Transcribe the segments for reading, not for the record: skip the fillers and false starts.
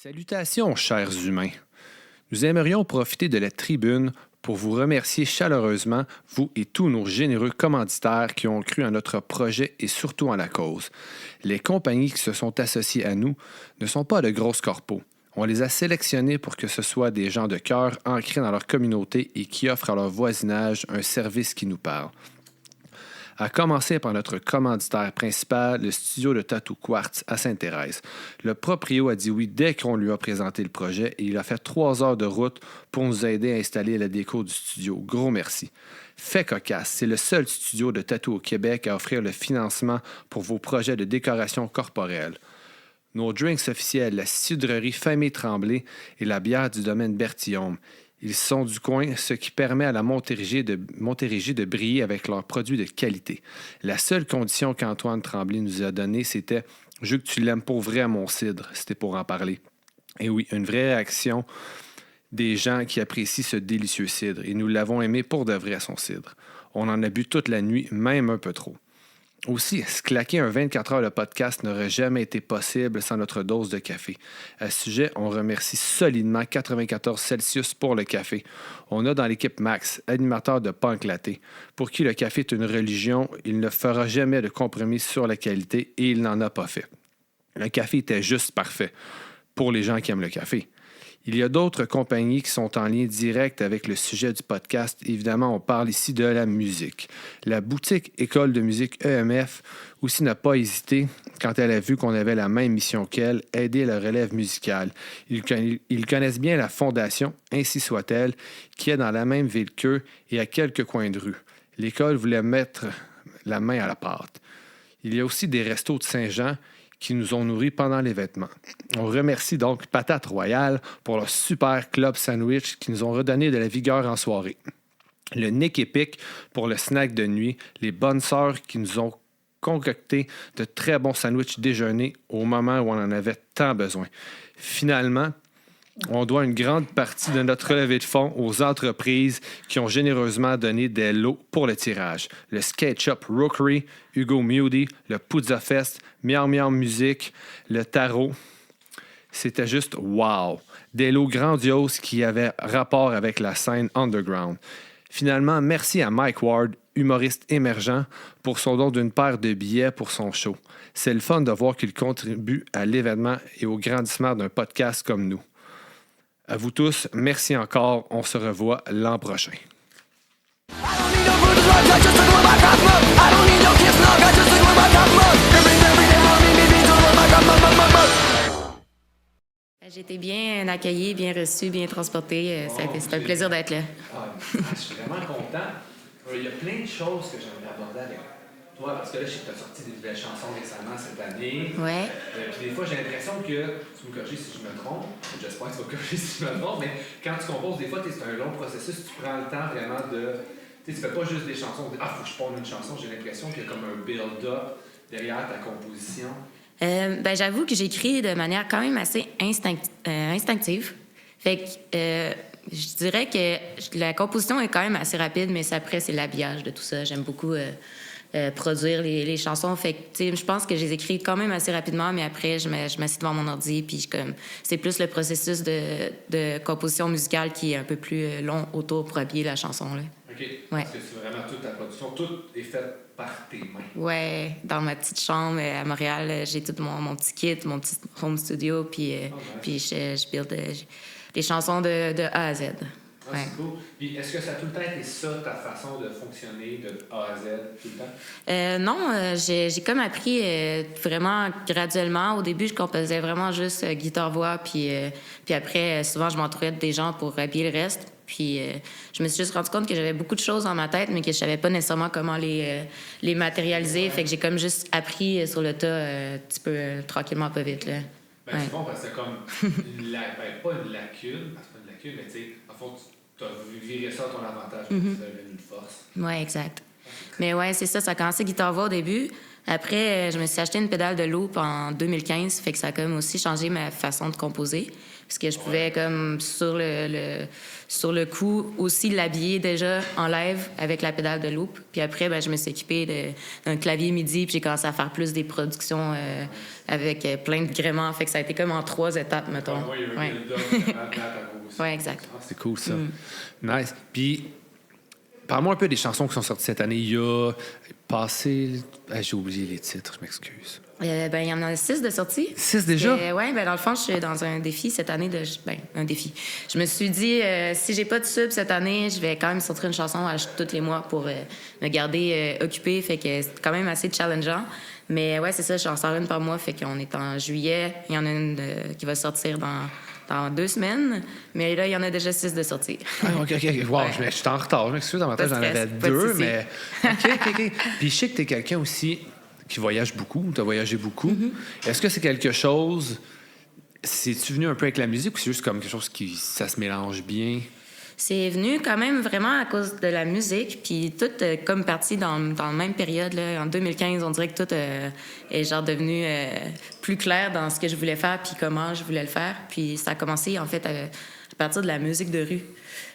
Salutations, chers humains. Nous aimerions profiter de la tribune pour vous remercier chaleureusement, vous et tous nos généreux commanditaires qui ont cru en notre projet et surtout en la cause. Les compagnies qui se sont associées à nous ne sont pas de grosses corpos. On les a sélectionnés pour que ce soit des gens de cœur ancrés dans leur communauté et qui offrent à leur voisinage un service qui nous parle. À commencer par notre commanditaire principal, le studio de Tattoo Quartz à Sainte-Thérèse. Le proprio a dit oui dès qu'on lui a présenté le projet et il a fait 3 heures de route pour nous aider à installer la déco du studio. Gros merci. Fait cocasse, c'est le seul studio de tattoo au Québec à offrir le financement pour vos projets de décoration corporelle. Nos drinks officiels, la cidrerie Famille Tremblay et la bière du domaine Bertillon. Ils sont du coin, ce qui permet à la Montérégie de briller avec leurs produits de qualité. La seule condition qu'Antoine Tremblay nous a donnée, c'était « Je veux que tu l'aimes pour vrai, mon cidre », c'était pour en parler. Et oui, une vraie réaction des gens qui apprécient ce délicieux cidre. Et nous l'avons aimé pour de vrai, son cidre. On en a bu toute la nuit, même un peu trop. Aussi, se claquer un 24 heures de podcast n'aurait jamais été possible sans notre dose de café. À ce sujet, on remercie solidement 94 Celsius pour le café. On a dans l'équipe Max, animateur de Punk Latte, pour qui le café est une religion. Il ne fera jamais de compromis sur la qualité et il n'en a pas fait. Le café était juste parfait pour les gens qui aiment le café. Il y a d'autres compagnies qui sont en lien direct avec le sujet du podcast. Évidemment, on parle ici de la musique. La boutique École de musique EMF aussi n'a pas hésité quand elle a vu qu'on avait la même mission qu'elle, aider la relève musicale. Ils connaissent bien la fondation, ainsi soit-elle, qui est dans la même ville qu'eux et à quelques coins de rue. L'école voulait mettre la main à la pâte. Il y a aussi des restos de Saint-Jean qui nous ont nourris pendant les vêtements. On remercie donc Patate Royale pour leur super club sandwich qui nous ont redonné de la vigueur en soirée. Le Nick Epic pour le snack de nuit, les bonnes sœurs qui nous ont concocté de très bons sandwichs déjeuner au moment où on en avait tant besoin. Finalement, on doit une grande partie de notre relevée de fonds aux entreprises qui ont généreusement donné des lots pour le tirage. Le Skate Shop Rookery, Hugo Mewdy, le Puzza Fest, Miam Miam Musique, le Tarot. C'était juste wow! Des lots grandioses qui avaient rapport avec la scène underground. Finalement, merci à Mike Ward, humoriste émergent, pour son don d'une paire de billets pour son show. C'est le fun de voir qu'il contribue à l'événement et au grandissement d'un podcast comme nous. À vous tous, merci encore. On se revoit l'an prochain. J'ai été bien accueillie, bien reçue, bien transportée. C'est un plaisir d'être là. Je suis vraiment content. Il y a plein de choses que j'aimerais aborder avec toi, parce que là, je sais que tu as sorti des nouvelles chansons récemment cette année. Ouais. Puis des fois, j'ai l'impression que, tu me corriges si je me trompe, j'espère que tu vas me corriger si je me trompe, mais quand tu composes, des fois, c'est un long processus, tu prends le temps vraiment de... Tu fais pas juste des chansons, faut que je ponde une chanson, j'ai l'impression qu'il y a comme un build-up derrière ta composition. J'avoue que j'écris de manière quand même assez instinctive. Fait que je dirais que la composition est quand même assez rapide, mais après, c'est l'habillage de tout ça. J'aime beaucoup produire les chansons. Fait que, je pense que je les écris quand même assez rapidement, mais après, je m'assieds devant mon ordi, puis c'est plus le processus de composition musicale qui est un peu plus long autour pour habiller la chanson, là. OK. Ouais. Parce que c'est vraiment toute ta production, tout est fait par tes mains. Ouais, dans ma petite chambre à Montréal, j'ai tout mon petit kit, mon petit home studio, puis je build des chansons de A à Z. Ah, ouais. C'est cool. Puis est-ce que ça a tout le temps été ça, ta façon de fonctionner de A à Z, tout le temps? Non, j'ai comme appris vraiment graduellement. Au début, je composais vraiment juste guitare-voix, puis après, souvent, je m'entourais des gens pour habiller le reste. Puis je me suis juste rendu compte que j'avais beaucoup de choses dans ma tête, mais que je savais pas nécessairement comment les matérialiser. Ouais. Fait que j'ai comme juste appris sur le tas un petit peu tranquillement, pas vite, là. Ouais. C'est bon parce que c'est comme pas une lacune, parce que c'est pas une lacune, mais tu sais, en fond, tu as viré ça à ton avantage, ça devient une force. Oui, exact. Mais ouais, c'est ça a commencé guitare-voix au début. Après, je me suis acheté une pédale de loop en 2015, fait que ça a comme aussi changé ma façon de composer. Parce que je pouvais, comme, sur le coup, aussi l'habiller déjà en live avec la pédale de loop. Puis après, ben, je me suis équipée d'un clavier MIDI, puis j'ai commencé à faire plus des productions avec plein de gréements. Fait que ça a été comme en 3 étapes, mettons. Ouais. Oui, exact. Ah, c'est cool, ça. Nice. Puis, parle-moi un peu des chansons qui sont sorties cette année. Il y a passé... Ah, j'ai oublié les titres, je m'excuse. Ben, il y en a 6 de sorties. 6 déjà? Oui, ben, dans le fond, je suis dans un défi cette année. Un défi. Je me suis dit, si j'ai pas de sub cette année, je vais quand même sortir une chanson tous les mois pour me garder occupée. Fait que c'est quand même assez challengeant. Mais ouais, c'est ça, j'en sors une par mois. Fait qu'on est en juillet. Il y en a une qui va sortir dans 2 semaines. Mais là, il y en a déjà 6 de sorties. Ah, OK. Wow, Ouais. je suis en retard. Je m'excuse, dans ma tête, j'en avais Pas de 2, souci. mais... OK. Puis je sais que tu es quelqu'un aussi qui voyage beaucoup. Tu as voyagé beaucoup. Est-ce que c'est quelque chose... C'est-tu venu un peu avec la musique ou c'est juste comme quelque chose qui... ça se mélange bien? C'est venu quand même vraiment à cause de la musique, puis tout comme parti dans la même période. Là. En 2015, on dirait que tout est genre devenu plus clair dans ce que je voulais faire puis comment je voulais le faire. Puis ça a commencé, en fait, à partir de la musique de rue.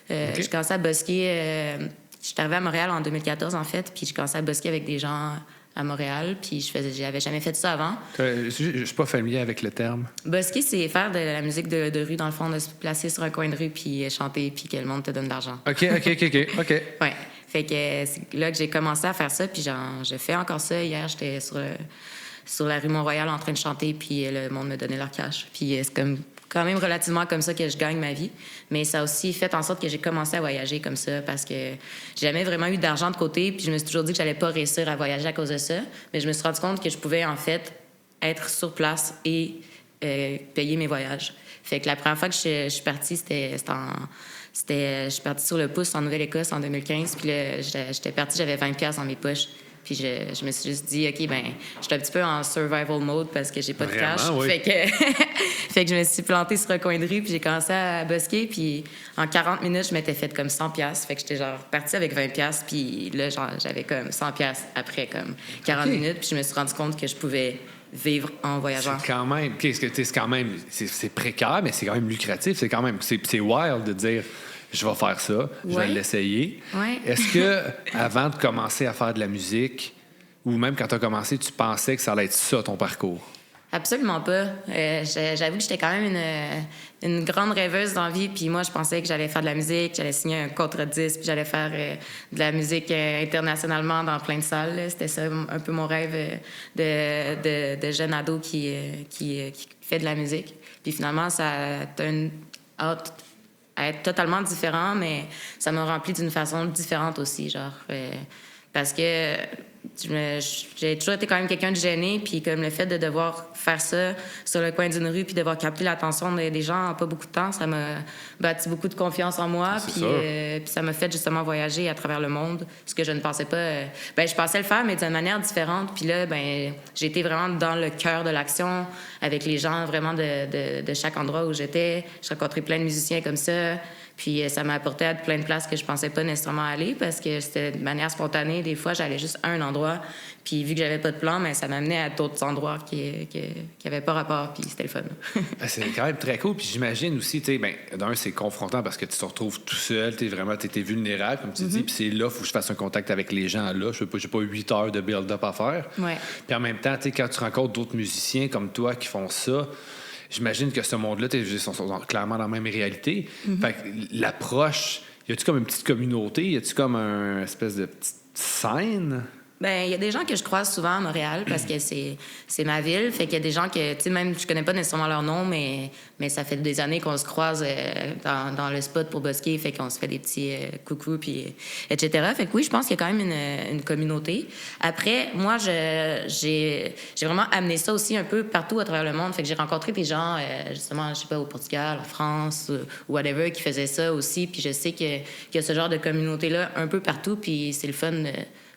OK. Je commençais à busker... je suis arrivée à Montréal en 2014, en fait, puis je commençais à busker avec des gens à Montréal, puis j'avais jamais fait ça avant. Je suis pas familier avec le terme. Busker, c'est faire de la musique de rue, dans le fond, de se placer sur un coin de rue puis chanter, puis que le monde te donne de l'argent. OK. Ouais. Fait que c'est là que j'ai commencé à faire ça, puis je fais encore ça. Hier, j'étais sur la rue Mont-Royal en train de chanter, puis le monde me donnait leur cash. Puis c'est quand même relativement comme ça que je gagne ma vie. Mais ça a aussi fait en sorte que j'ai commencé à voyager comme ça parce que j'ai jamais vraiment eu d'argent de côté, puis je me suis toujours dit que j'allais pas réussir à voyager à cause de ça. Mais je me suis rendu compte que je pouvais, en fait, être sur place et payer mes voyages. Fait que la première fois que je suis partie, je suis partie sur le pouce en Nouvelle-Écosse en 2015. Puis là, j'étais partie, j'avais 20$ dans mes poches. Puis je me suis juste dit, OK, ben, je suis un petit peu en survival mode parce que j'ai pas de cash. Vraiment, oui. Fait que je me suis plantée sur un coin de rue, puis j'ai commencé à busker. Puis en 40 minutes, je m'étais fait comme 100$. Fait que j'étais genre partie avec 20$. Puis là, genre, j'avais comme 100$ après comme 40 minutes. Puis je me suis rendu compte que je pouvais vivre en voyageant. C'est quand même... c'est quand même... C'est précaire, mais c'est quand même lucratif. C'est quand même... C'est wild de dire... Je vais faire ça, je vais l'essayer. Ouais. Est-ce que avant de commencer à faire de la musique, ou même quand tu as commencé, tu pensais que ça allait être ça, ton parcours? Absolument pas. J'avoue que j'étais quand même une grande rêveuse dans la vie, puis moi, je pensais que j'allais faire de la musique, j'allais signer un contrat de disque, puis j'allais faire de la musique internationalement dans plein de salles. Là. C'était ça un peu mon rêve de jeune ado qui fait de la musique. Puis finalement, ça a turned out à être totalement différent, mais ça m'a rempli d'une façon différente aussi, genre... parce que j'ai toujours été quand même quelqu'un de gêné, puis comme le fait de devoir faire ça sur le coin d'une rue puis devoir capter l'attention des gens en pas beaucoup de temps, ça m'a bâti beaucoup de confiance en moi, puis ça m'a fait justement voyager à travers le monde, ce que je ne pensais pas... je pensais le faire, mais d'une manière différente, puis là, j'ai été vraiment dans le cœur de l'action avec les gens vraiment de chaque endroit où j'étais. J'ai rencontré plein de musiciens comme ça. Puis ça m'a apporté à plein de places que je pensais pas nécessairement aller parce que c'était de manière spontanée. Des fois, j'allais juste à un endroit, puis vu que j'avais pas de plan, mais ça m'amenait à d'autres endroits qui avaient pas rapport, puis c'était le fun. C'est quand même très cool. Puis j'imagine aussi, tu sais, d'un, c'est confrontant parce que tu te retrouves tout seul, t'es vulnérable, comme tu dis, puis c'est là, il faut que je fasse un contact avec les gens là. J'ai pas 8 heures de build-up à faire. Ouais. Puis en même temps, tu sais, quand tu rencontres d'autres musiciens comme toi qui font ça, j'imagine que ce monde-là, ils sont clairement dans la même réalité. Fait que l'approche, y a-tu comme une petite communauté? Y a-tu comme une espèce de petite scène? Il y a des gens que je croise souvent à Montréal parce que c'est ma ville. Fait qu'il y a des gens que, tu sais, même je connais pas nécessairement leur nom, mais ça fait des années qu'on se croise dans le spot pour busker. Fait qu'on se fait des petits coucou, puis etc. Fait que oui, je pense qu'il y a quand même une communauté. Après, moi, j'ai vraiment amené ça aussi un peu partout à travers le monde. Fait que j'ai rencontré des gens, justement, je sais pas, au Portugal, en France, ou whatever, qui faisaient ça aussi. Puis je sais qu'il y a ce genre de communauté-là un peu partout. Puis c'est le fun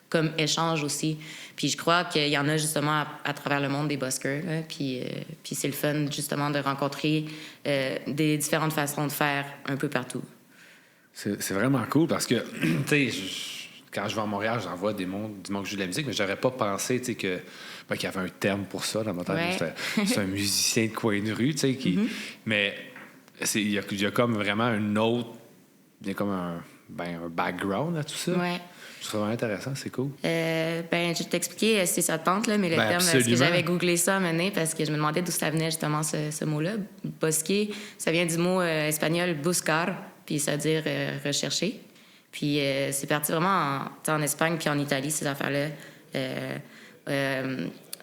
comme échange aussi. Puis je crois qu'il y en a justement à travers le monde des buskers. Là. Puis c'est le fun justement de rencontrer des différentes façons de faire un peu partout. C'est vraiment cool parce que, tu sais, quand je vais à Montréal, j'en vois du monde qui joue de la musique, mais j'aurais pas pensé, tu sais, qu'il y avait un terme pour ça dans mon temps. Ouais. C'est un musicien de coin de rue, tu sais, mais il y a comme vraiment un autre... Il y a comme un background à tout ça. Ouais. Je trouve vraiment intéressant, c'est cool. Je vais t'expliquer si ça te tente, là, mais le terme, parce absolument. que j'avais googlé ça à un moment donné, parce que je me demandais d'où ça venait justement ce mot-là. Bosquer, ça vient du mot espagnol buscar, puis ça veut dire rechercher. Puis c'est parti vraiment en Espagne puis en Italie, ces affaires-là.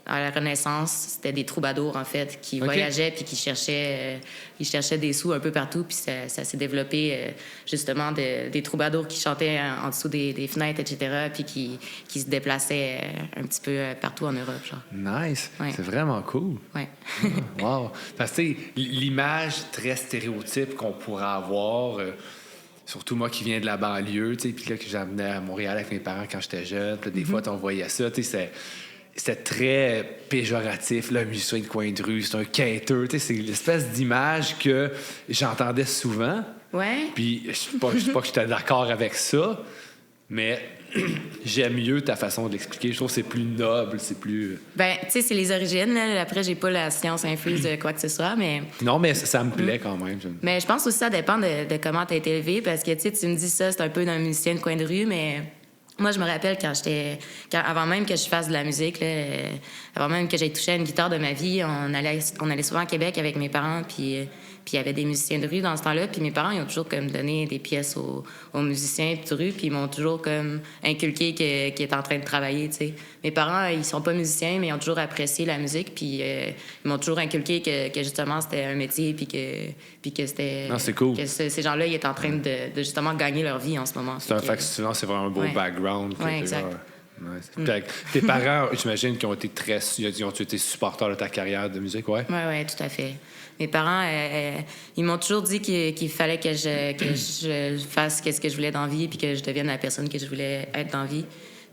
À la Renaissance, c'était des troubadours, en fait, qui voyageaient puis qui cherchaient des sous un peu partout. Puis ça s'est développé, justement, des troubadours qui chantaient en dessous des fenêtres, etc., puis qui se déplaçaient un petit peu partout en Europe, genre. Nice! Ouais. C'est vraiment cool. Ouais. Wow! Parce que, tu sais, l'image très stéréotype qu'on pourrait avoir... surtout moi qui viens de la banlieue, tu sais, puis là, que j'amenais à Montréal avec mes parents quand j'étais jeune, puis des fois, on voyait ça, tu sais, c'était très péjoratif, là, un musicien de coin de rue, c'est un quêteux, tu sais, c'est l'espèce d'image que j'entendais souvent. Ouais. Puis je sais pas que j'étais d'accord avec ça, mais j'aime mieux ta façon de l'expliquer. Je trouve que c'est plus noble, c'est plus... Ben, tu sais, c'est les origines, là. Après, j'ai pas la science infuse de quoi que ce soit, mais... Non, mais ça me plaît quand même. Mais je pense aussi que ça dépend de comment tu as été élevé, parce que, tu sais, tu me dis ça, c'est un peu d'un musicien de coin de rue, mais... Moi, je me rappelle avant même que je fasse de la musique, là, avant même que j'aie touché à une guitare de ma vie, on allait souvent à Québec avec mes parents, puis il y avait des musiciens de rue dans ce temps-là, puis mes parents, ils ont toujours comme donné des pièces aux musiciens de rue, puis ils m'ont toujours comme inculqué qu'ils étaient en train de travailler, tu sais. Mes parents, ils sont pas musiciens, mais ils ont toujours apprécié la musique, puis ils m'ont toujours inculqué que justement, c'était un métier, puis que c'était... Non, c'est cool. Que ces gens-là, ils étaient en train de justement gagner leur vie en ce moment. C'est un fait que souvent, c'est vraiment un beau background. Oui, exact. Ouais. Tes parents, j'imagine, ils ont été supporters de ta carrière de musique, ouais? Oui, tout à fait. Mes parents, ils m'ont toujours dit qu'il fallait que je fasse ce que je voulais dans la vie puis que je devienne la personne que je voulais être dans la vie.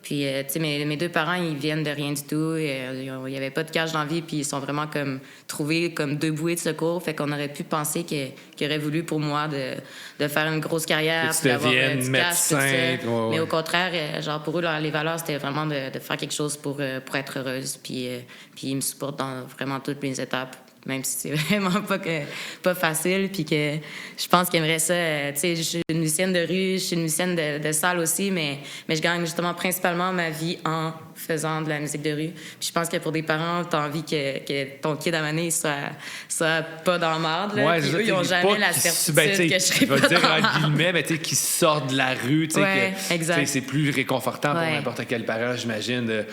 Puis, tu sais, mes deux parents, ils viennent de rien du tout. Il n'y avait pas de cash dans la vie, puis ils sont vraiment comme trouvés comme deux bouées de secours. Fait qu'on aurait pu penser qu'ils auraient voulu pour moi de faire une grosse carrière, puis d'avoir du médecin, cash, tout ça. Mais au contraire, genre pour eux, les valeurs, c'était vraiment de faire quelque chose pour être heureuse. Puis ils me supportent dans vraiment toutes mes étapes. Même si c'est vraiment pas facile, puis que je pense qu'ils aimeraient ça. Tu sais, je suis une musicienne de rue, je suis une musicienne de salle aussi, mais je gagne justement principalement ma vie en faisant de la musique de rue. Puis je pense que pour des parents, t'as envie que ton kid à maner soit pas dans la marde, là. Ouais, Puis eux, ils n'ont jamais la certitude que je serais pas dans la marde. Je vais dire guillemets, mais tu sais, qui sortent de la rue, tu sais, ouais, exact. C'est plus réconfortant pour n'importe quel parent, j'imagine.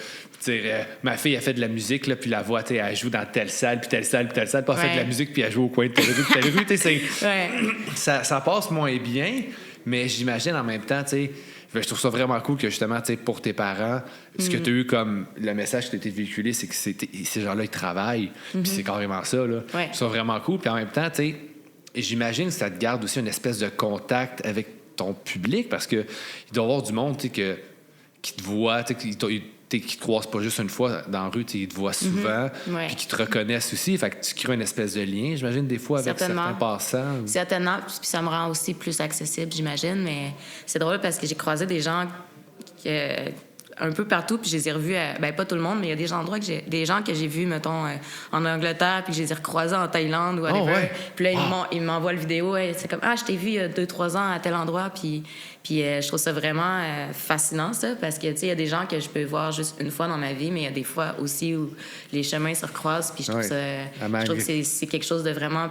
Ma fille a fait de la musique, là, puis la voix, elle joue dans telle salle, puis telle salle, puis telle salle, puis elle fait de la musique, puis elle joue au coin de telle rue, puis telle rue. Ça passe moins bien, mais j'imagine en même temps, je trouve ça vraiment cool que justement, pour tes parents, ce que tu as eu comme le message qui t'a été véhiculé, c'est que ces gens-là, ils travaillent, puis c'est carrément ça. Là. Ouais. C'est vraiment cool. Puis en même temps, j'imagine que ça te garde aussi une espèce de contact avec ton public, parce qu'il doit y avoir du monde qui te voit, qui te croisent pas juste une fois dans la rue, ils te voient souvent, puis qui te reconnaissent aussi. Fait que tu crées une espèce de lien, j'imagine, des fois, avec certains passants. Certainement. Puis ça me rend aussi plus accessible, j'imagine. Mais c'est drôle parce que j'ai croisé des gens un peu partout, puis je les ai revus, pas tout le monde, mais il y a des gens que j'ai vus, mettons, en Angleterre, puis que je les ai recroisés en Thaïlande ou whatever. Oh, ouais. Puis là, ils m'envoient le vidéo, c'est comme, je t'ai vu il y a 2-3 ans à tel endroit, puis je trouve ça vraiment fascinant, ça, parce que, tu sais, il y a des gens que je peux voir juste une fois dans ma vie, mais il y a des fois aussi où les chemins se recroisent, puis je trouve je trouve que c'est quelque chose de vraiment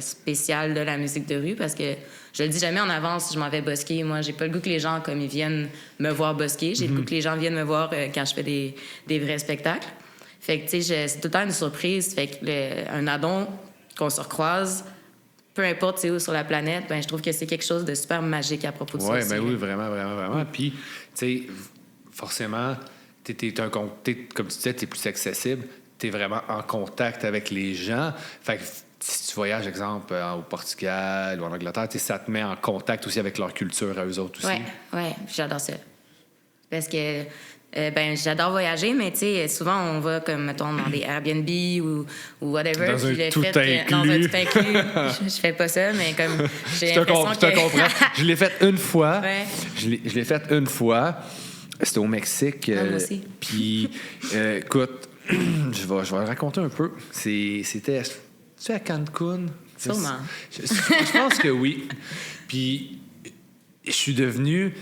spécial de la musique de rue, parce que je le dis jamais en avance si je m'en vais busker. Moi, j'ai pas le goût que les gens, comme ils viennent me voir busker. J'ai le goût que les gens viennent me voir quand je fais des vrais spectacles. Fait que, tu sais, c'est tout le temps une surprise. Fait que un addon qu'on se recroise, peu importe c'est où sur la planète, je trouve que c'est quelque chose de super magique à propos de ça. Oui, vraiment. Puis, tu sais, forcément, comme tu disais, t'es plus accessible. T'es vraiment en contact avec les gens. Fait que si tu voyages, exemple, au Portugal ou en Angleterre, ça te met en contact aussi avec leur culture à eux autres aussi. Oui, j'adore ça. Parce que, tu Ben, j'adore voyager, mais tu sais, souvent, on va comme, mettons, dans des Airbnb ou whatever. Dans un tout inclus. Dans un tout inclus. je fais pas ça, mais comme, j'ai l'impression Je te comprends. Je l'ai fait une fois. Ouais. Je l'ai fait une fois. C'était au Mexique. Moi aussi. Puis, écoute, je vais le raconter un peu. C'était... Tu à Cancun? Sûrement. Je pense que oui. Puis, je suis devenu...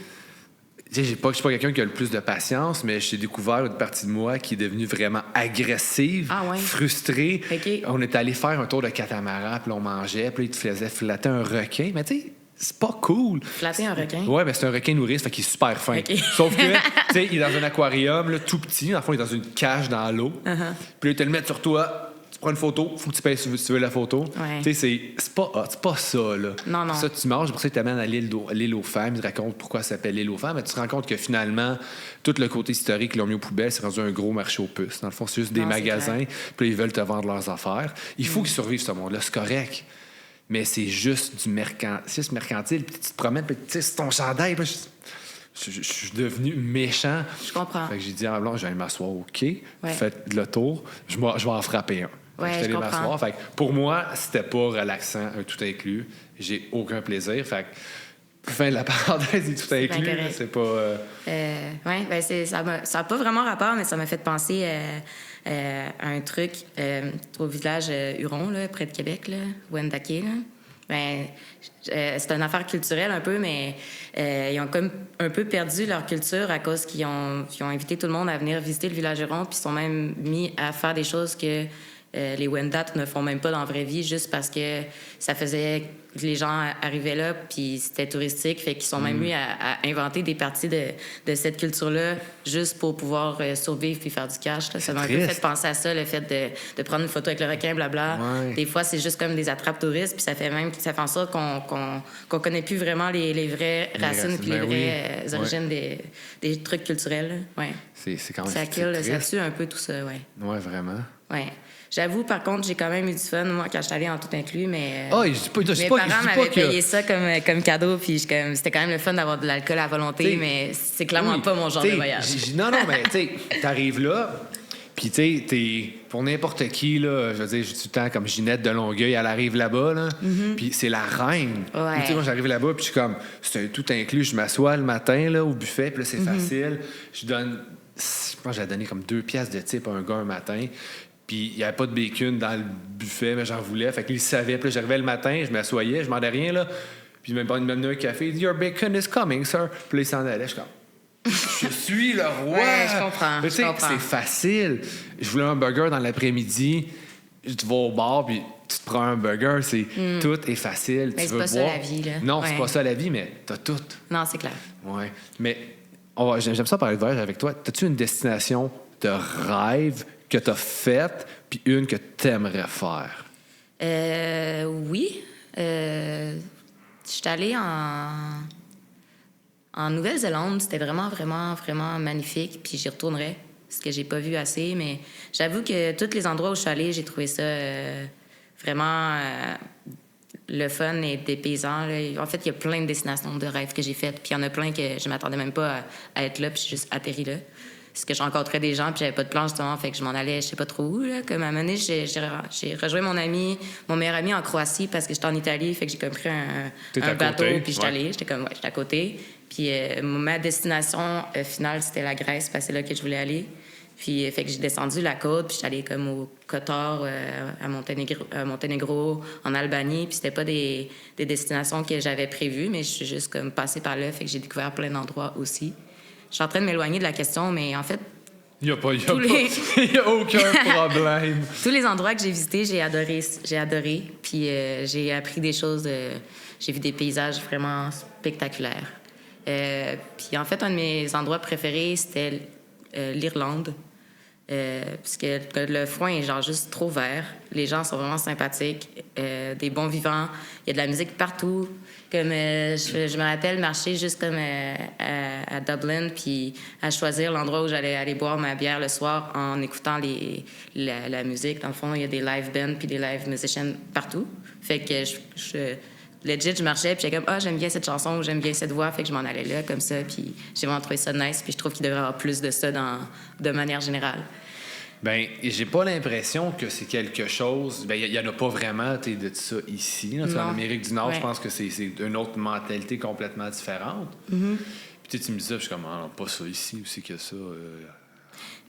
Tu sais, je suis pas quelqu'un qui a le plus de patience, mais j'ai découvert une partie de moi qui est devenue vraiment agressive, frustrée. Okay. On est allé faire un tour de catamaran, puis on mangeait, puis là, il te faisait flatter un requin. Mais tu sais, c'est pas cool. Flatter un requin? Ouais, mais c'est un requin nourrice, fait qu'il est super fin. Okay. Sauf que, tu sais, il est dans un aquarium, là, tout petit. Dans le fond, il est dans une cage dans l'eau. Puis là, il te le met sur toi. Tu prends une photo, faut que tu payes si tu veux la photo. Ouais. Tu sais, c'est pas ça, là. Non. Ça, tu manges, pour ça, ils t'amènent à l'île aux femmes. Ils te racontent pourquoi ça s'appelle l'île aux femmes. Mais tu te rends compte que finalement, tout le côté historique qu'ils l'ont mis aux poubelles, c'est rendu un gros marché aux puces. Dans le fond, c'est juste des magasins. Puis là, ils veulent te vendre leurs affaires. Il faut qu'ils survivent, ce monde-là. C'est correct. Mais c'est juste du mercantile. Puis tu te promènes, puis tu sais, c'est ton chandail. Puis je suis devenu méchant. Je comprends. Fait que j'ai dit à ma blonde, je vais aller m'asseoir, OK. Faites le tour. Je vais en frapper un. Ouais, je suis allé m'asseoir. Fait que pour moi, c'était pas relaxant, un tout inclus. J'ai aucun plaisir. Fait que fin de la parenthèse, tout inclus. Là, c'est pas... Oui, ben ça n'a pas vraiment rapport, mais ça m'a fait penser à un truc au village Huron, là, près de Québec, là, Wendake. Là. Ben, c'est une affaire culturelle un peu, mais ils ont comme un peu perdu leur culture à cause qu'ils ont invité tout le monde à venir visiter le village Huron, puis ils sont même mis à faire des choses que les Wendat ne font même pas dans la vraie vie, juste parce que ça faisait que les gens arrivaient là, puis c'était touristique, fait qu'ils sont même mis à inventer des parties de cette culture-là juste pour pouvoir survivre puis faire du cash. Là. Ça m'a un peu fait penser à ça, le fait de prendre une photo avec le requin, blabla. Ouais. Des fois, c'est juste comme des attrapes touristes, puis ça fait en sorte qu'on connaît plus vraiment les vraies racines puis les vraies origines des trucs culturels. Ouais. C'est quand même ça tue un peu tout ça, ouais. Ouais, vraiment. Ouais. J'avoue, par contre, j'ai quand même eu du fun, moi, quand je suis allée en tout inclus, mais... mes parents m'avaient payé ça comme cadeau, puis c'était quand même le fun d'avoir de l'alcool à volonté, mais c'est clairement pas mon genre de voyage. Non, mais tu sais, t'arrives là, puis tu sais, t'es... Pour n'importe qui, là, je veux dire, j'ai tout le temps comme Ginette de Longueuil, elle arrive là-bas, là, puis c'est la reine. Ouais. Tu sais, moi, j'arrive là-bas, puis je suis comme... C'est tout inclus, je m'assois le matin, là, au buffet, puis là, c'est facile. Je donne... Je pense que j'ai donné comme 2 piastres de type à un gars un matin. Puis il n'y avait pas de bacon dans le buffet, mais j'en voulais. Fait qu'il savait. Puis là, j'arrivais le matin, je m'assoyais, je demandais rien, là. Puis il m'a donné un café. Il dit « Your bacon is coming, sir. » Puis là, il s'en allait. Je suis comme « Je suis le roi! » Ouais, je comprends. Mais tu sais, c'est facile. Je voulais un burger dans l'après-midi. Tu vas au bar, puis tu te prends un burger. Tout est facile. Mais tu c'est veux pas ça, la vie, là. Non, c'est pas ça, la vie, mais t'as tout. Non, c'est clair. Ouais. Mais j'aime ça parler de voyage avec toi. T'as-tu une destination de rêve que tu as faite, puis une que tu aimerais faire? Oui. Je suis allée en Nouvelle-Zélande. C'était vraiment, vraiment, vraiment magnifique. Puis j'y retournerais, parce que j'ai pas vu assez. Mais j'avoue que tous les endroits où je suis allée, j'ai trouvé ça vraiment le fun et dépaysant. Là. En fait, il y a plein de destinations de rêve que j'ai faites. Puis il y en a plein que je m'attendais même pas à être là, puis j'ai juste atterri là. Parce que je rencontrais des gens, puis j'avais pas de plan, justement, fait que je m'en allais, je sais pas trop où, là. Comme à un moment donné, j'ai rejoint mon meilleur ami en Croatie, parce que j'étais en Italie, fait que j'ai comme pris un bateau, puis j'étais allée, j'étais à côté. Puis ma destination finale, c'était la Grèce, parce que c'est là que je voulais aller. Puis fait que j'ai descendu la côte, puis j'étais allée comme au Kotor, à Monténégro, en Albanie, puis c'était pas des destinations que j'avais prévues, mais je suis juste comme passée par là, fait que j'ai découvert plein d'endroits aussi. Je suis en train de m'éloigner de la question, mais en fait... Il n'y a aucun problème. Tous les endroits que j'ai visités, j'ai adoré. Puis j'ai appris des choses. J'ai vu des paysages vraiment spectaculaires. Puis en fait, un de mes endroits préférés, c'était l'Irlande. Parce que le foin est genre juste trop vert. Les gens sont vraiment sympathiques, des bons vivants. Il y a de la musique partout. Comme je me rappelle marcher juste comme à Dublin, puis à choisir l'endroit où j'allais aller boire ma bière le soir en écoutant la musique. Dans le fond, il y a des live bands puis des live musicians partout. Fait que legit, je marchais, puis j'étais comme, j'aime bien cette chanson, ou j'aime bien cette voix, fait que je m'en allais là, comme ça, puis j'ai vraiment trouvé ça nice, puis je trouve qu'il devrait y avoir plus de ça de manière générale. Ben, j'ai pas l'impression que c'est quelque chose. Ben, il y en a pas vraiment de ça ici. Là. En Amérique du Nord, je pense que c'est une autre mentalité complètement différente. Puis tu me dis ça, je suis comme, pas ça ici, aussi que ça.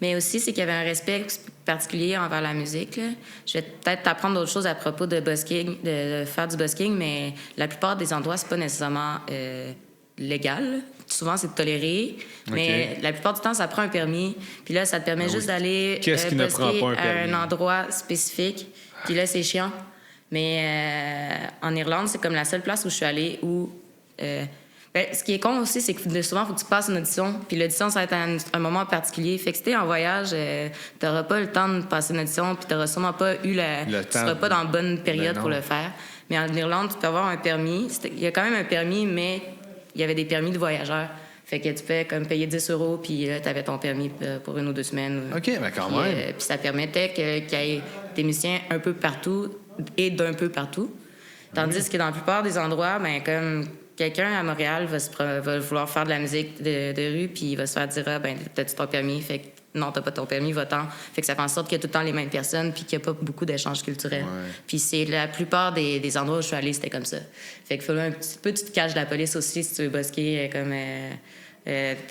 Mais aussi, c'est qu'il y avait un respect particulier envers la musique. Là. Je vais peut-être t'apprendre d'autres choses à propos de busking, de faire du busking, mais la plupart des endroits, c'est pas nécessairement légal. Souvent, c'est toléré, mais la plupart du temps, ça prend un permis. Puis là, ça te permet juste d'aller busker à un endroit spécifique. Puis là, c'est chiant. Mais en Irlande, c'est comme la seule place où je suis allée où... ce qui est con aussi, c'est que souvent, il faut que tu passes une audition. Puis l'audition, ça va être un moment particulier. Fait que si t'es en voyage, t'auras pas le temps de passer une audition, puis t'auras sûrement pas eu tu seras pas dans la bonne période pour le faire. Mais en Irlande, tu peux avoir un permis. Il y a quand même un permis, mais il y avait des permis de voyageurs. Fait que tu peux comme payer 10 €, puis là, t'avais ton permis pour 1 ou 2 semaines. OK, mais quand même. Puis ça permettait qu'il y ait des musiciens un peu partout et d'un peu partout. Tandis que dans la plupart des endroits, ben comme... Quelqu'un à Montréal va vouloir faire de la musique de rue, puis il va se faire dire t'as-tu ton permis? Fait que non, t'as pas ton permis, va-t'en. Fait que ça fait en sorte qu'il y a tout le temps les mêmes personnes, puis qu'il n'y a pas beaucoup d'échanges culturels. Puis c'est la plupart des endroits où je suis allée, c'était comme ça. Fait qu'il faut un petit peu, tu te caches de la police aussi si tu veux busker comme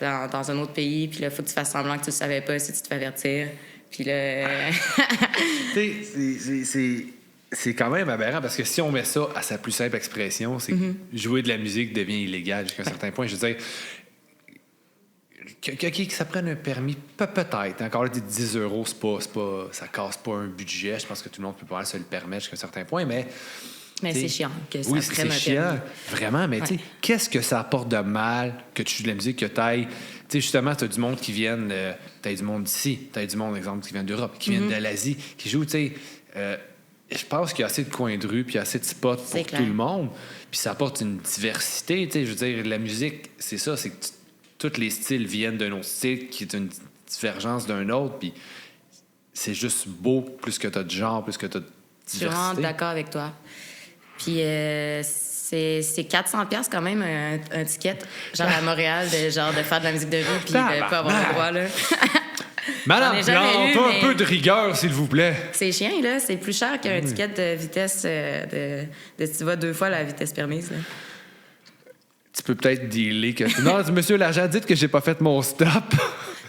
dans un autre pays, puis là, il faut que tu fasses semblant que tu le savais pas si tu te fais avertir. Puis là. Tu sais, c'est quand même aberrant parce que si on met ça à sa plus simple expression, c'est que jouer de la musique devient illégal jusqu'à un certain point. Je veux dire, que ça prenne un permis, peut-être. Encore là, 10 €, ça casse pas un budget. Je pense que tout le monde peut pas se le permettre jusqu'à un certain point, mais c'est chiant que ça c'est prenne un chiant, permis. vraiment, mais tu sais, qu'est-ce que ça apporte de mal que tu joues de la musique, que tu ailles... Tu sais, justement, tu as du monde qui viennent... tu as du monde d'ici, tu as du monde, exemple, qui vient d'Europe, qui viennent de l'Asie, qui jouent, tu sais... je pense qu'il y a assez de coins de rue puis assez de spots pour tout le monde. Puis ça apporte une diversité. Tu sais, je veux dire, la musique, c'est ça, c'est que tous les styles viennent d'un autre style qui est une divergence d'un autre. Puis c'est juste beau plus que tu as de genre, plus que tu as de diversité. Je suis vraiment d'accord avec toi. Puis c'est 400$ quand même un ticket, genre à Montréal, de faire de la musique de rue puis de pas avoir le droit, là. Madame, un peu de rigueur, s'il vous plaît. C'est chiant, là. C'est plus cher qu'un ticket de vitesse de si tu vas 2 fois la vitesse permise, là. Tu peux peut-être dealer que... Non, monsieur l'agent, dites que j'ai pas fait mon stop.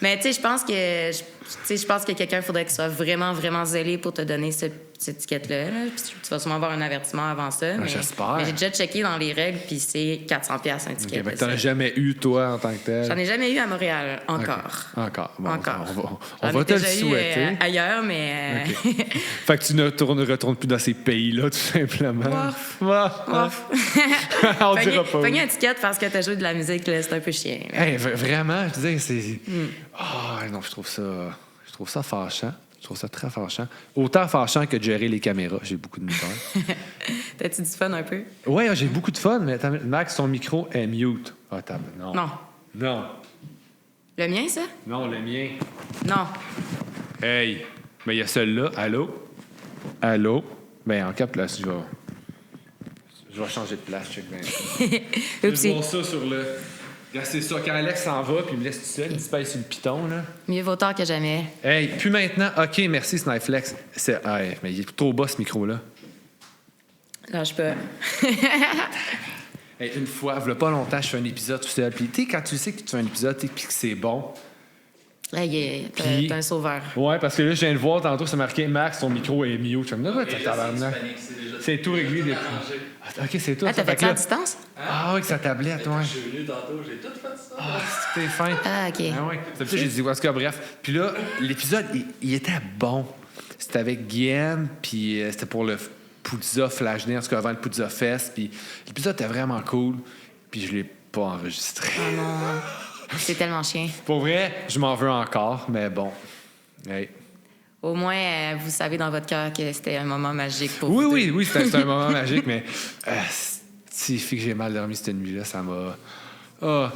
Mais tu sais, je pense que quelqu'un faudrait qu'il soit vraiment, vraiment zélé pour te donner cette étiquette-là. Là. Puis tu vas sûrement avoir un avertissement avant ça. Mais j'espère. Mais j'ai déjà checké dans les règles, puis c'est 400$ un ticket. OK, t'en as jamais eu, toi, en tant que tel? J'en ai jamais eu à Montréal, encore. Okay. Encore. Bon, encore. On va te le souhaiter. Ailleurs, mais... Fait que tu ne retournes plus dans ces pays-là, tout simplement. Ouf. On dira pas. Pogner un ticket parce que t'as joué de la musique, là, c'est un peu chiant. Hey, vraiment, je veux dire, c'est... non, je trouve ça fâchant. Je trouve ça très fâchant. Autant fâchant que de gérer les caméras. J'ai beaucoup de misère. T'as-tu du fun un peu? Oui, j'ai beaucoup de fun, mais Max, ton micro est mute. Non. Le mien, ça? Non, le mien. Non. Hey, mais il y a celui-là. Allô? Ben, en cap, là, je vais changer de place, check bien. Je vais voir ça sur le... C'est ça, quand Alex s'en va, puis il me laisse tout seul, il se pèse sur le piton, là. Mieux vaut tard que jamais. Hey, puis maintenant, OK, merci, Snipeflex. Mais il est trop bas, ce micro-là. Lâche pas. Hey, une fois, il y a pas longtemps, je fais un épisode tout seul. Puis, tu sais, quand tu sais que tu fais un épisode, puis que c'est bon... Hey, t'es un sauveur. Ouais, parce que là, je viens de voir, tantôt, c'est marqué « Max, ton micro est mute ». Je me dis « C'est tout réglé depuis... » OK, c'est tout. Ah, t'as fait ça à distance? Ah oui, que sa tablette, ouais. Je suis venu tantôt, j'ai tout fait ça. Ah, c'était fin. Ah, OK. Ah oui. C'est pour ça que j'ai dit, en tout cas, bref. Puis là, l'épisode, il était bon. C'était avec Guyenne, puis c'était pour le Poudza Flash Day, en tout cas, avant le Poudza Fest. Puis l'épisode était vraiment cool, puis je l'ai pas enregistré. Oh non. C'est tellement chien. Pour vrai, je m'en veux encore, mais bon. Hey. Au moins, vous savez dans votre cœur que c'était un moment magique pour vous. Oui, c'était un moment magique, mais si fait que j'ai mal dormi cette nuit-là, ça m'a...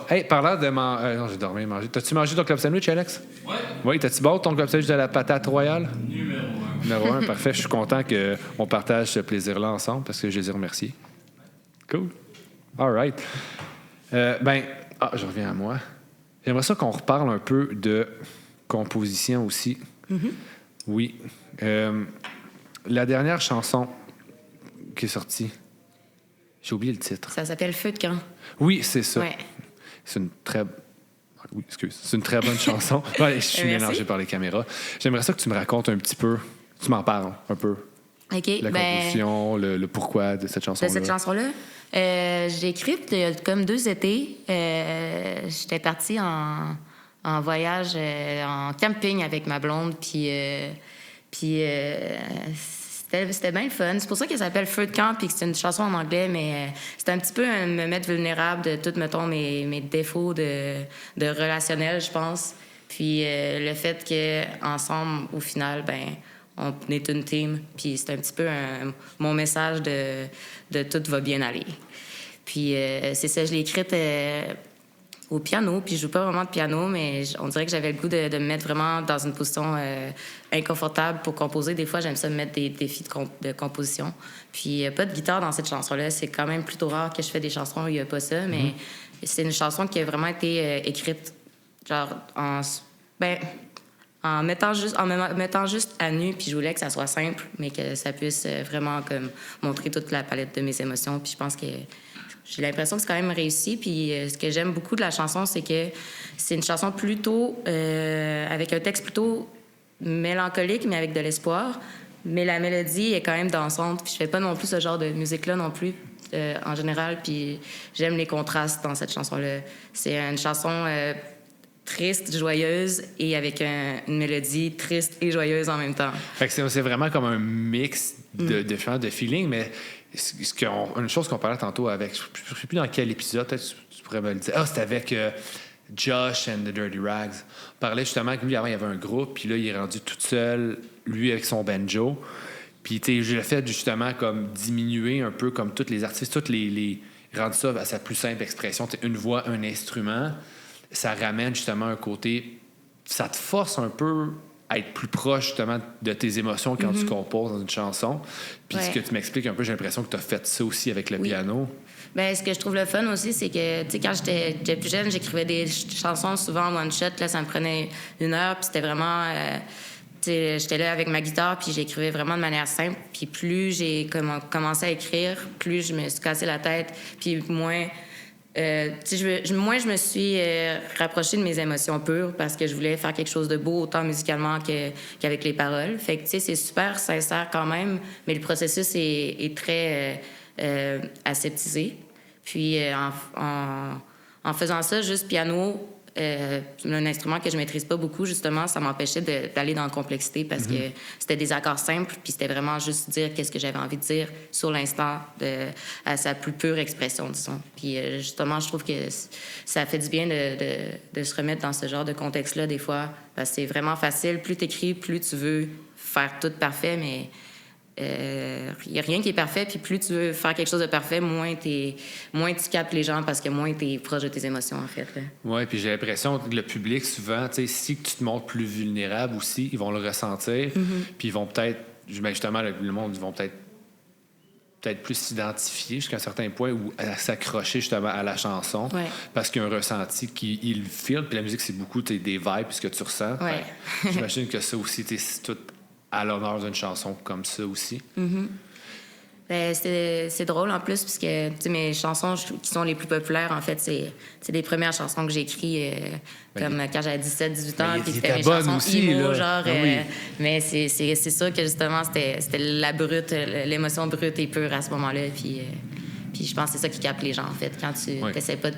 Hey, parlant de manger... non, j'ai dormi et mangé. T'as-tu mangé ton club sandwich, Alex? Oui. Oui, t'as-tu bon ton club sandwich de la patate royale? Numéro 1. Parfait. Je suis content qu'on partage ce plaisir-là ensemble parce que je les ai remerciés. Cool. All right. Je reviens à moi. J'aimerais ça qu'on reparle un peu de composition aussi. Mm-hmm. Oui. La dernière chanson qui est sortie, j'ai oublié le titre. Ça s'appelle Feu de camp. Oui, c'est ça. Ouais. C'est une très... Oui, excuse. C'est une très bonne chanson. Ouais, je suis Merci. mélangé par les caméras. J'aimerais ça que tu me racontes un petit peu, tu m'en parles un peu. OK. La composition, le pourquoi de cette chanson-là. De cette chanson-là, j'ai écrite il y a comme 2 étés. J'étais partie en voyage, en camping avec ma blonde, puis c'était bien le fun. C'est pour ça qu'elle s'appelle Feu de camp, puis que c'est une chanson en anglais, mais c'est un petit peu me mettre vulnérable de tout, mettons, mes défauts de relationnel, je pense. Puis le fait qu'ensemble, au final, on est une team. Puis c'est un petit peu mon message de tout va bien aller. Puis c'est ça, je l'ai écrite au piano, puis je joue pas vraiment de piano, mais on dirait que j'avais le goût de me mettre vraiment dans une position inconfortable pour composer. Des fois, j'aime ça me mettre des défis de composition. Puis pas de guitare dans cette chanson-là. C'est quand même plutôt rare que je fais des chansons où il n'y a pas ça, mais c'est une chanson qui a vraiment été écrite genre en me mettant juste à nu, puis je voulais que ça soit simple, mais que ça puisse vraiment comme montrer toute la palette de mes émotions. Puis je pense que j'ai l'impression que c'est quand même réussi. Puis ce que j'aime beaucoup de la chanson, c'est que c'est une chanson plutôt avec un texte plutôt mélancolique, mais avec de l'espoir. Mais la mélodie est quand même dansante. Puis je fais pas non plus ce genre de musique-là non plus en général. Puis j'aime les contrastes dans cette chanson-là. C'est une chanson triste, joyeuse, et avec une mélodie triste et joyeuse en même temps. Fait que c'est vraiment comme un mix de feeling, mais une chose qu'on parlait tantôt avec, je ne sais plus dans quel épisode, peut-être tu pourrais me le dire. C'était avec Josh and the Dirty Rags. On parlait justement que lui, avant, il y avait un groupe, puis là, il est rendu tout seul, lui avec son banjo. Puis, tu sais, je l'ai fait justement comme diminuer un peu comme tous les artistes, rendre ça à sa plus simple expression. T'sais, une voix, un instrument. Ça ramène justement un côté... Ça te force un peu à être plus proche justement de tes émotions quand tu composes dans une chanson. Puis ce que tu m'expliques un peu, j'ai l'impression que tu as fait ça aussi avec le piano. Bien, ce que je trouve le fun aussi, c'est que, tu sais, quand j'étais plus jeune, j'écrivais des chansons souvent en one-shot. Là, ça me prenait 1 heure, puis c'était vraiment... tu sais, j'étais là avec ma guitare, puis j'écrivais vraiment de manière simple. Puis plus j'ai commencé à écrire, plus je me suis cassé la tête, puis moins... moi, je me suis rapprochée de mes émotions pures parce que je voulais faire quelque chose de beau, autant musicalement qu'avec les paroles. Fait que, tu sais, c'est super sincère quand même, mais le processus est très aseptisé. Puis, en faisant ça, juste piano, un instrument que je maîtrise pas beaucoup, justement, ça m'empêchait d'aller dans la complexité parce que c'était des accords simples, puis c'était vraiment juste dire qu'est-ce que j'avais envie de dire sur l'instant à sa plus pure expression, disons. Puis justement, je trouve que ça fait du bien de se remettre dans ce genre de contexte-là des fois, parce que c'est vraiment facile. Plus t'écris, plus tu veux faire tout parfait, mais il n'y a rien qui est parfait, puis plus tu veux faire quelque chose de parfait, moins tu captes les gens parce que moins tu es proche de tes émotions, en fait. Oui, puis j'ai l'impression que le public, souvent, si tu te montres plus vulnérable aussi, ils vont le ressentir, puis ils vont peut-être, justement, le monde, ils vont peut-être plus s'identifier jusqu'à un certain point ou à s'accrocher justement à la chanson parce qu'il y a un ressenti qu'ils le feel, puis la musique, c'est beaucoup des vibes, puis ce que tu ressens. Ouais. J'imagine que ça aussi, c'est tout à l'honneur d'une chanson comme ça aussi. Ben, c'est drôle en plus, puisque mes chansons qui sont les plus populaires, en fait, c'est les premières chansons que j'ai écrites comme quand j'avais 17-18 ans, puis c'était mes chansons aussi, emo, là. genre. Mais c'est sûr que justement, c'était la brute, l'émotion brute et pure à ce moment-là. Puis je pense que c'est ça qui capte les gens, en fait, quand tu n'essaies pas de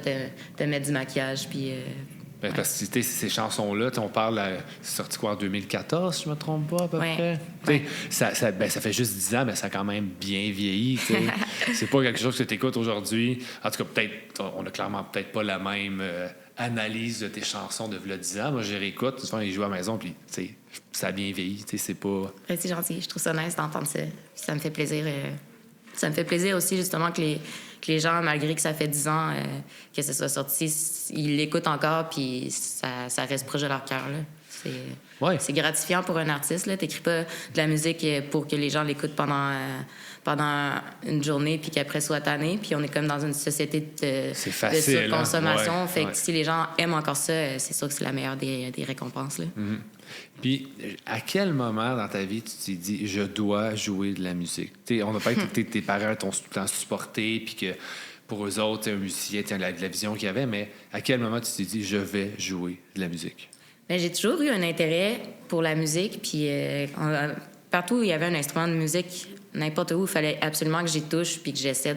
te mettre du maquillage, puis... Parce que ces chansons-là, on parle, c'est sorti quoi en 2014, si je me trompe pas, à peu près? Ça fait juste 10 ans, mais ça a quand même bien vieilli. C'est pas quelque chose que tu écoutes aujourd'hui. En tout cas, peut-être, on a clairement peut-être pas la même analyse de tes chansons de 10 ans. Moi, je réécoute, souvent, ils jouent à la maison, puis ça a bien vieilli. C'est pas... C'est gentil. Je trouve ça nice d'entendre ça. Ça me fait plaisir. Ça me fait plaisir aussi, justement, que les gens, malgré que ça fait 10 ans que ça soit sorti, ils l'écoutent encore, puis ça reste proche de leur cœur. C'est gratifiant pour un artiste. Tu n'écris pas de la musique pour que les gens l'écoutent pendant pendant une journée puis qu'après soit tanné. Puis on est comme dans une société de surconsommation. Hein? Ouais, fait que si les gens aiment encore ça, c'est sûr que c'est la meilleure des récompenses. Là. Mm-hmm. Puis, à quel moment dans ta vie tu t'es dit « je dois jouer de la musique ». On n'a pas été tes parents t'ont tout le temps supporté, puis que pour eux autres, un musicien, la vision qu'il y avait, mais à quel moment tu t'es dit « je vais jouer de la musique ». Bien, j'ai toujours eu un intérêt pour la musique, puis partout où il y avait un instrument de musique, n'importe où, il fallait absolument que j'y touche puis que j'essaie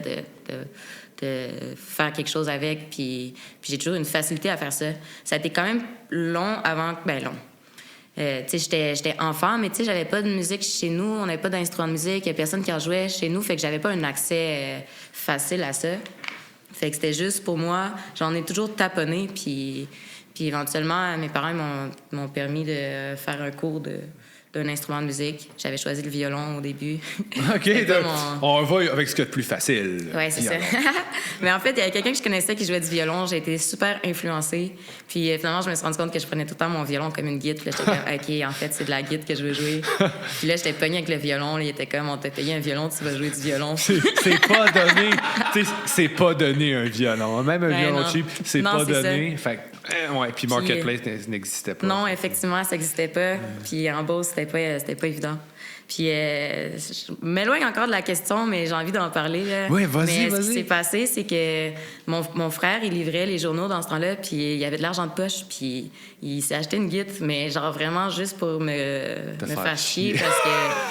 de faire quelque chose avec, puis j'ai toujours une facilité à faire ça. Ça a été quand même long avant... Ben long. Tu sais, j'étais enfant, mais tu sais, j'avais pas de musique chez nous, on n'avait pas d'instrument de musique, il y a personne qui en jouait chez nous, fait que j'avais pas un accès facile à ça. Fait que c'était juste pour moi, j'en ai toujours taponné, puis éventuellement, mes parents m'ont permis de faire un cours d'un instrument de musique. J'avais choisi le violon au début. OK, on va avec ce qu'il y a de plus facile. Oui, c'est ça. Mais en fait, il y avait quelqu'un que je connaissais qui jouait du violon. J'ai été super influencée. Puis finalement, je me suis rendu compte que je prenais tout le temps mon violon comme une guitare. Puis là, j'étais comme, OK, en fait, c'est de la guitare que je veux jouer. Puis là, j'étais pognée avec le violon. Là, il était comme, on t'a payé un violon, tu vas jouer du violon. C'est pas donné. C'est pas donné un violon. Même un violon cheap, c'est pas donné. Fait ouais, puis Marketplace n'existait pas. Non, effectivement, ça n'existait pas. Puis en Beauce, c'était pas évident. Puis je m'éloigne encore de la question, mais j'ai envie d'en parler. Là. Oui, vas-y. Ce qui s'est passé, c'est que mon frère, il livrait les journaux dans ce temps-là, puis il y avait de l'argent de poche, puis il s'est acheté une guitare, mais genre vraiment juste pour me faire chier,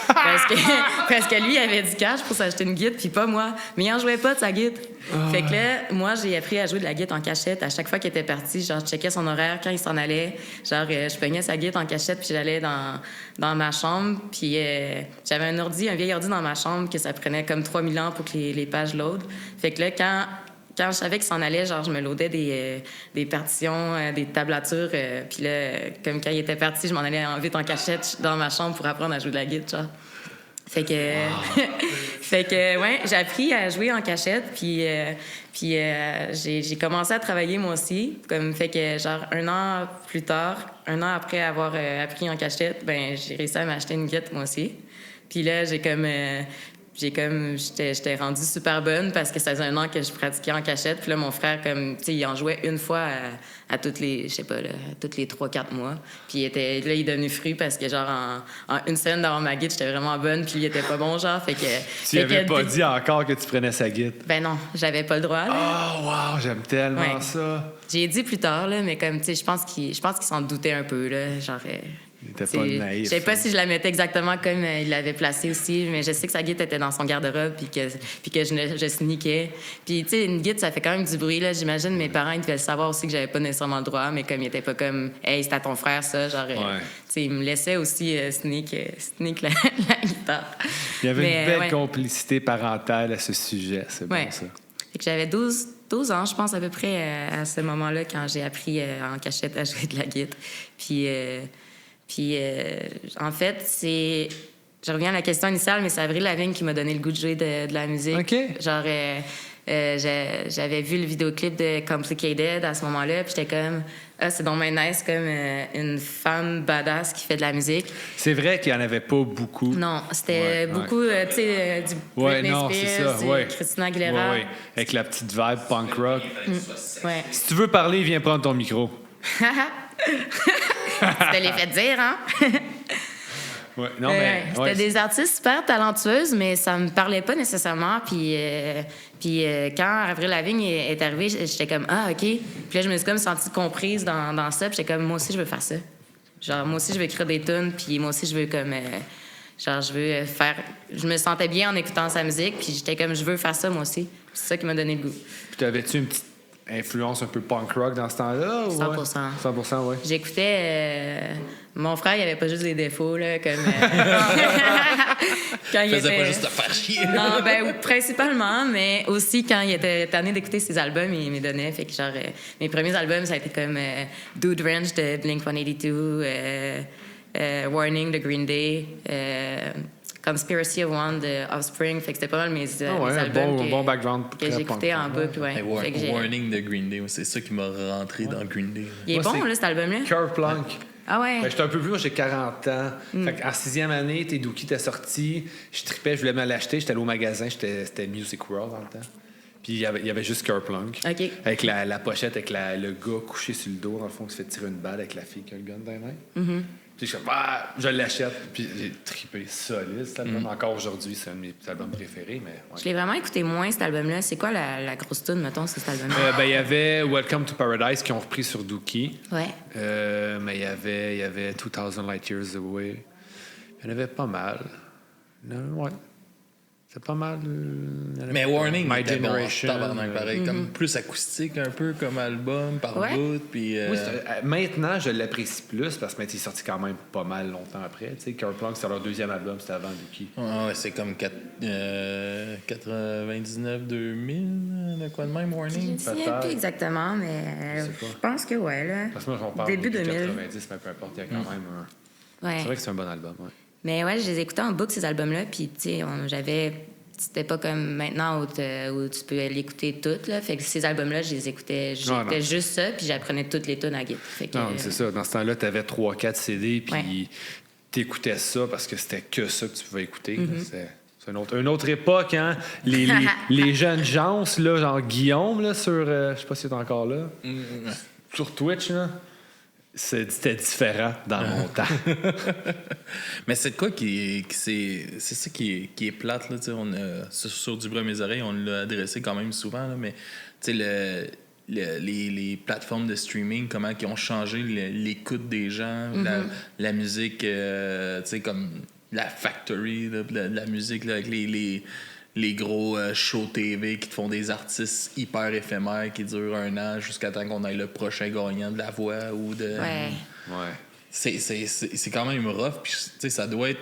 parce que lui, il avait du cash pour s'acheter une guitare, puis pas moi. Mais il en jouait pas de sa guitare. Fait que là, moi, j'ai appris à jouer de la guitare en cachette. À chaque fois qu'il était parti, genre, je checkais son horaire quand il s'en allait. Genre, je pognais sa guitare en cachette, puis j'allais dans ma chambre, puis j'avais un vieil ordi dans ma chambre que ça prenait comme 3000 ans pour que les pages load. Fait que là, quand je savais qu'il s'en allait, genre, je me loadais des partitions, des tablatures. Puis là, comme quand il était parti, je m'en allais vite en cachette dans ma chambre pour apprendre à jouer de la guitare, genre. Fait que, ouais, j'ai appris à jouer en cachette, puis j'ai commencé à travailler moi aussi. Comme, fait que, genre, un an après avoir appris en cachette, ben j'ai réussi à m'acheter une guitare moi aussi. Puis là, j'étais rendue super bonne parce que ça faisait un an que je pratiquais en cachette. Puis là, mon frère, comme, tu sais, il en jouait une fois à toutes les, je sais pas, là, toutes les 3-4 mois. Puis il est devenu fru parce que, genre, en une semaine d'avoir ma guitare, j'étais vraiment bonne, puis il était pas bon, genre. Fait que. Tu n'avais pas dit encore que tu prenais sa guitare? Ben non, j'avais pas le droit. Oh, wow, j'aime tellement ça. J'ai dit plus tard, là, mais comme, tu sais, je pense qu'il s'en doutait un peu, là. Genre. Il était pas naïf. Je sais pas si je la mettais exactement comme il l'avait placée aussi, mais je sais que sa guitare était dans son garde-robe puis que je sneakais. Puis, tu sais, une guitare, ça fait quand même du bruit, là. J'imagine mes parents, ils devaient le savoir aussi que j'avais pas nécessairement le droit, mais comme ils étaient pas comme « Hey, c'est à ton frère, ça », genre... Tu sais, ils me laissaient aussi sneak la guitare. Il y avait une belle complicité parentale à ce sujet, c'est bon, ça. Fait que j'avais 12 ans, je pense, à peu près, à ce moment-là, quand j'ai appris en cachette à jouer de la guitare. Puis, en fait, je reviens à la question initiale, mais c'est Avril Lavigne qui m'a donné le goût de jouer de la musique. OK. Genre, j'avais vu le vidéoclip de Complicated à ce moment-là, puis j'étais comme, c'est donc bien nice, comme une femme badass qui fait de la musique. C'est vrai qu'il n'y en avait pas beaucoup. Non, c'était beaucoup, tu sais, du Britney Spears, du Christina Aguilera. Oui, avec la petite vibe punk rock. Ouais. Si tu veux parler, viens prendre ton micro. C'était les fait dire, hein? C'était des artistes super talentueuses, mais ça me parlait pas nécessairement. Puis quand Avril Lavigne est arrivée, j'étais comme « Ah, OK ». Puis là, je me suis comme sentie comprise dans ça. Puis j'étais comme « Moi aussi, je veux faire ça ». Genre, moi aussi, je veux écrire des tunes. Puis moi aussi, je veux comme... genre, je veux faire... Je me sentais bien en écoutant sa musique. Puis j'étais comme « Je veux faire ça, moi aussi ». Puis c'est ça qui m'a donné le goût. Puis t'avais-tu une petite influence un peu punk rock dans ce temps-là? 100%. 100%, oui. J'écoutais... mon frère, il avait pas juste des défauts, là, comme... quand il faisait était... pas juste te faire chier. Non, ben principalement, mais aussi quand il était tanné d'écouter ses albums, il me donnait. Fait que genre, mes premiers albums, ça a été comme Dude Ranch de Blink-182, Warning de Green Day, Conspiracy of One de Offspring. Fait que c'était pas mal mes albums bon background que j'écoutais en boucle. Ouais. Warning de Green Day, c'est ça qui m'a rentré dans Green Day. Il est bon, là, cet album-là? Curve Plank. Ah ouais? J'étais un peu plus, moi, j'ai 40 ans. Fait en 6e année, Dookie était sorti. Je tripais, je voulais me l'acheter. J'étais allé au magasin, c'était Music World dans le temps. Puis il y avait juste Kerplunk. OK. Avec la pochette, avec le gars couché sur le dos, dans le fond, qui se fait tirer une balle avec la fille qui a le gun dans les mains. Puis je suis comme, je l'achète. Puis j'ai trippé solide, cet album. Encore aujourd'hui, c'est un de mes albums préférés. Mais, ouais. Je l'ai vraiment écouté moins, cet album-là. C'est quoi la grosse tune, mettons, sur cet album-là? Il y avait Welcome to Paradise qui ont repris sur Dookie. Ouais. Mais il y avait 2000 Light Years Away. Il y en avait pas mal. Non, ouais. C'est pas mal. Mais Warning, My était Generation. Pareil, comme plus acoustique un peu comme album par Ouais. bout. Puis, Maintenant, je l'apprécie plus parce que il est sorti quand même pas mal longtemps après. Tu sais, Kerplunk, c'est leur deuxième album, c'était avant Dookie. ouais, c'est comme 99, 2000, de quoi de même, Je Warning. ne sais plus exactement, mais sais pas. je pense que ouais, là. Parce que moi, j'en parle Début de 2000. 90, mais peu importe, il y a quand même un... Ouais. C'est vrai que c'est un bon album, ouais. Mais ouais, je les écoutais en boucle, ces albums-là, puis tu sais, j'avais... C'était pas comme maintenant où tu peux l'écouter toutes, là. Fait que ces albums-là, je les écoutais... J'écoutais juste ça, puis j'apprenais toutes les tunes à guitare. Fait que, Non, mais c'est ça. Dans ce temps-là, tu avais 3-4 CD, puis Ouais. t'écoutais ça parce que c'était que ça que tu pouvais écouter. C'est une autre époque, hein? Les jeunes gens, là, genre Guillaume, là, sur... je sais pas si c'est encore là. Sur Twitch, là. C'était différent dans mon temps. Mais c'est de quoi c'est ça qui est plate, là, tu sais, sur Du bruit à mes oreilles, on l'a adressé quand même souvent, là, mais tu sais, les plateformes de streaming, comment ils ont changé l'écoute des gens, la musique, tu sais, comme la factory, là, la musique, là, avec les gros shows TV qui te font des artistes hyper éphémères qui durent 1 an jusqu'à temps qu'on ait le prochain gagnant de La Voix ou de... Ouais. Ouais. C'est quand même rough. Puis, tu sais, ça doit être...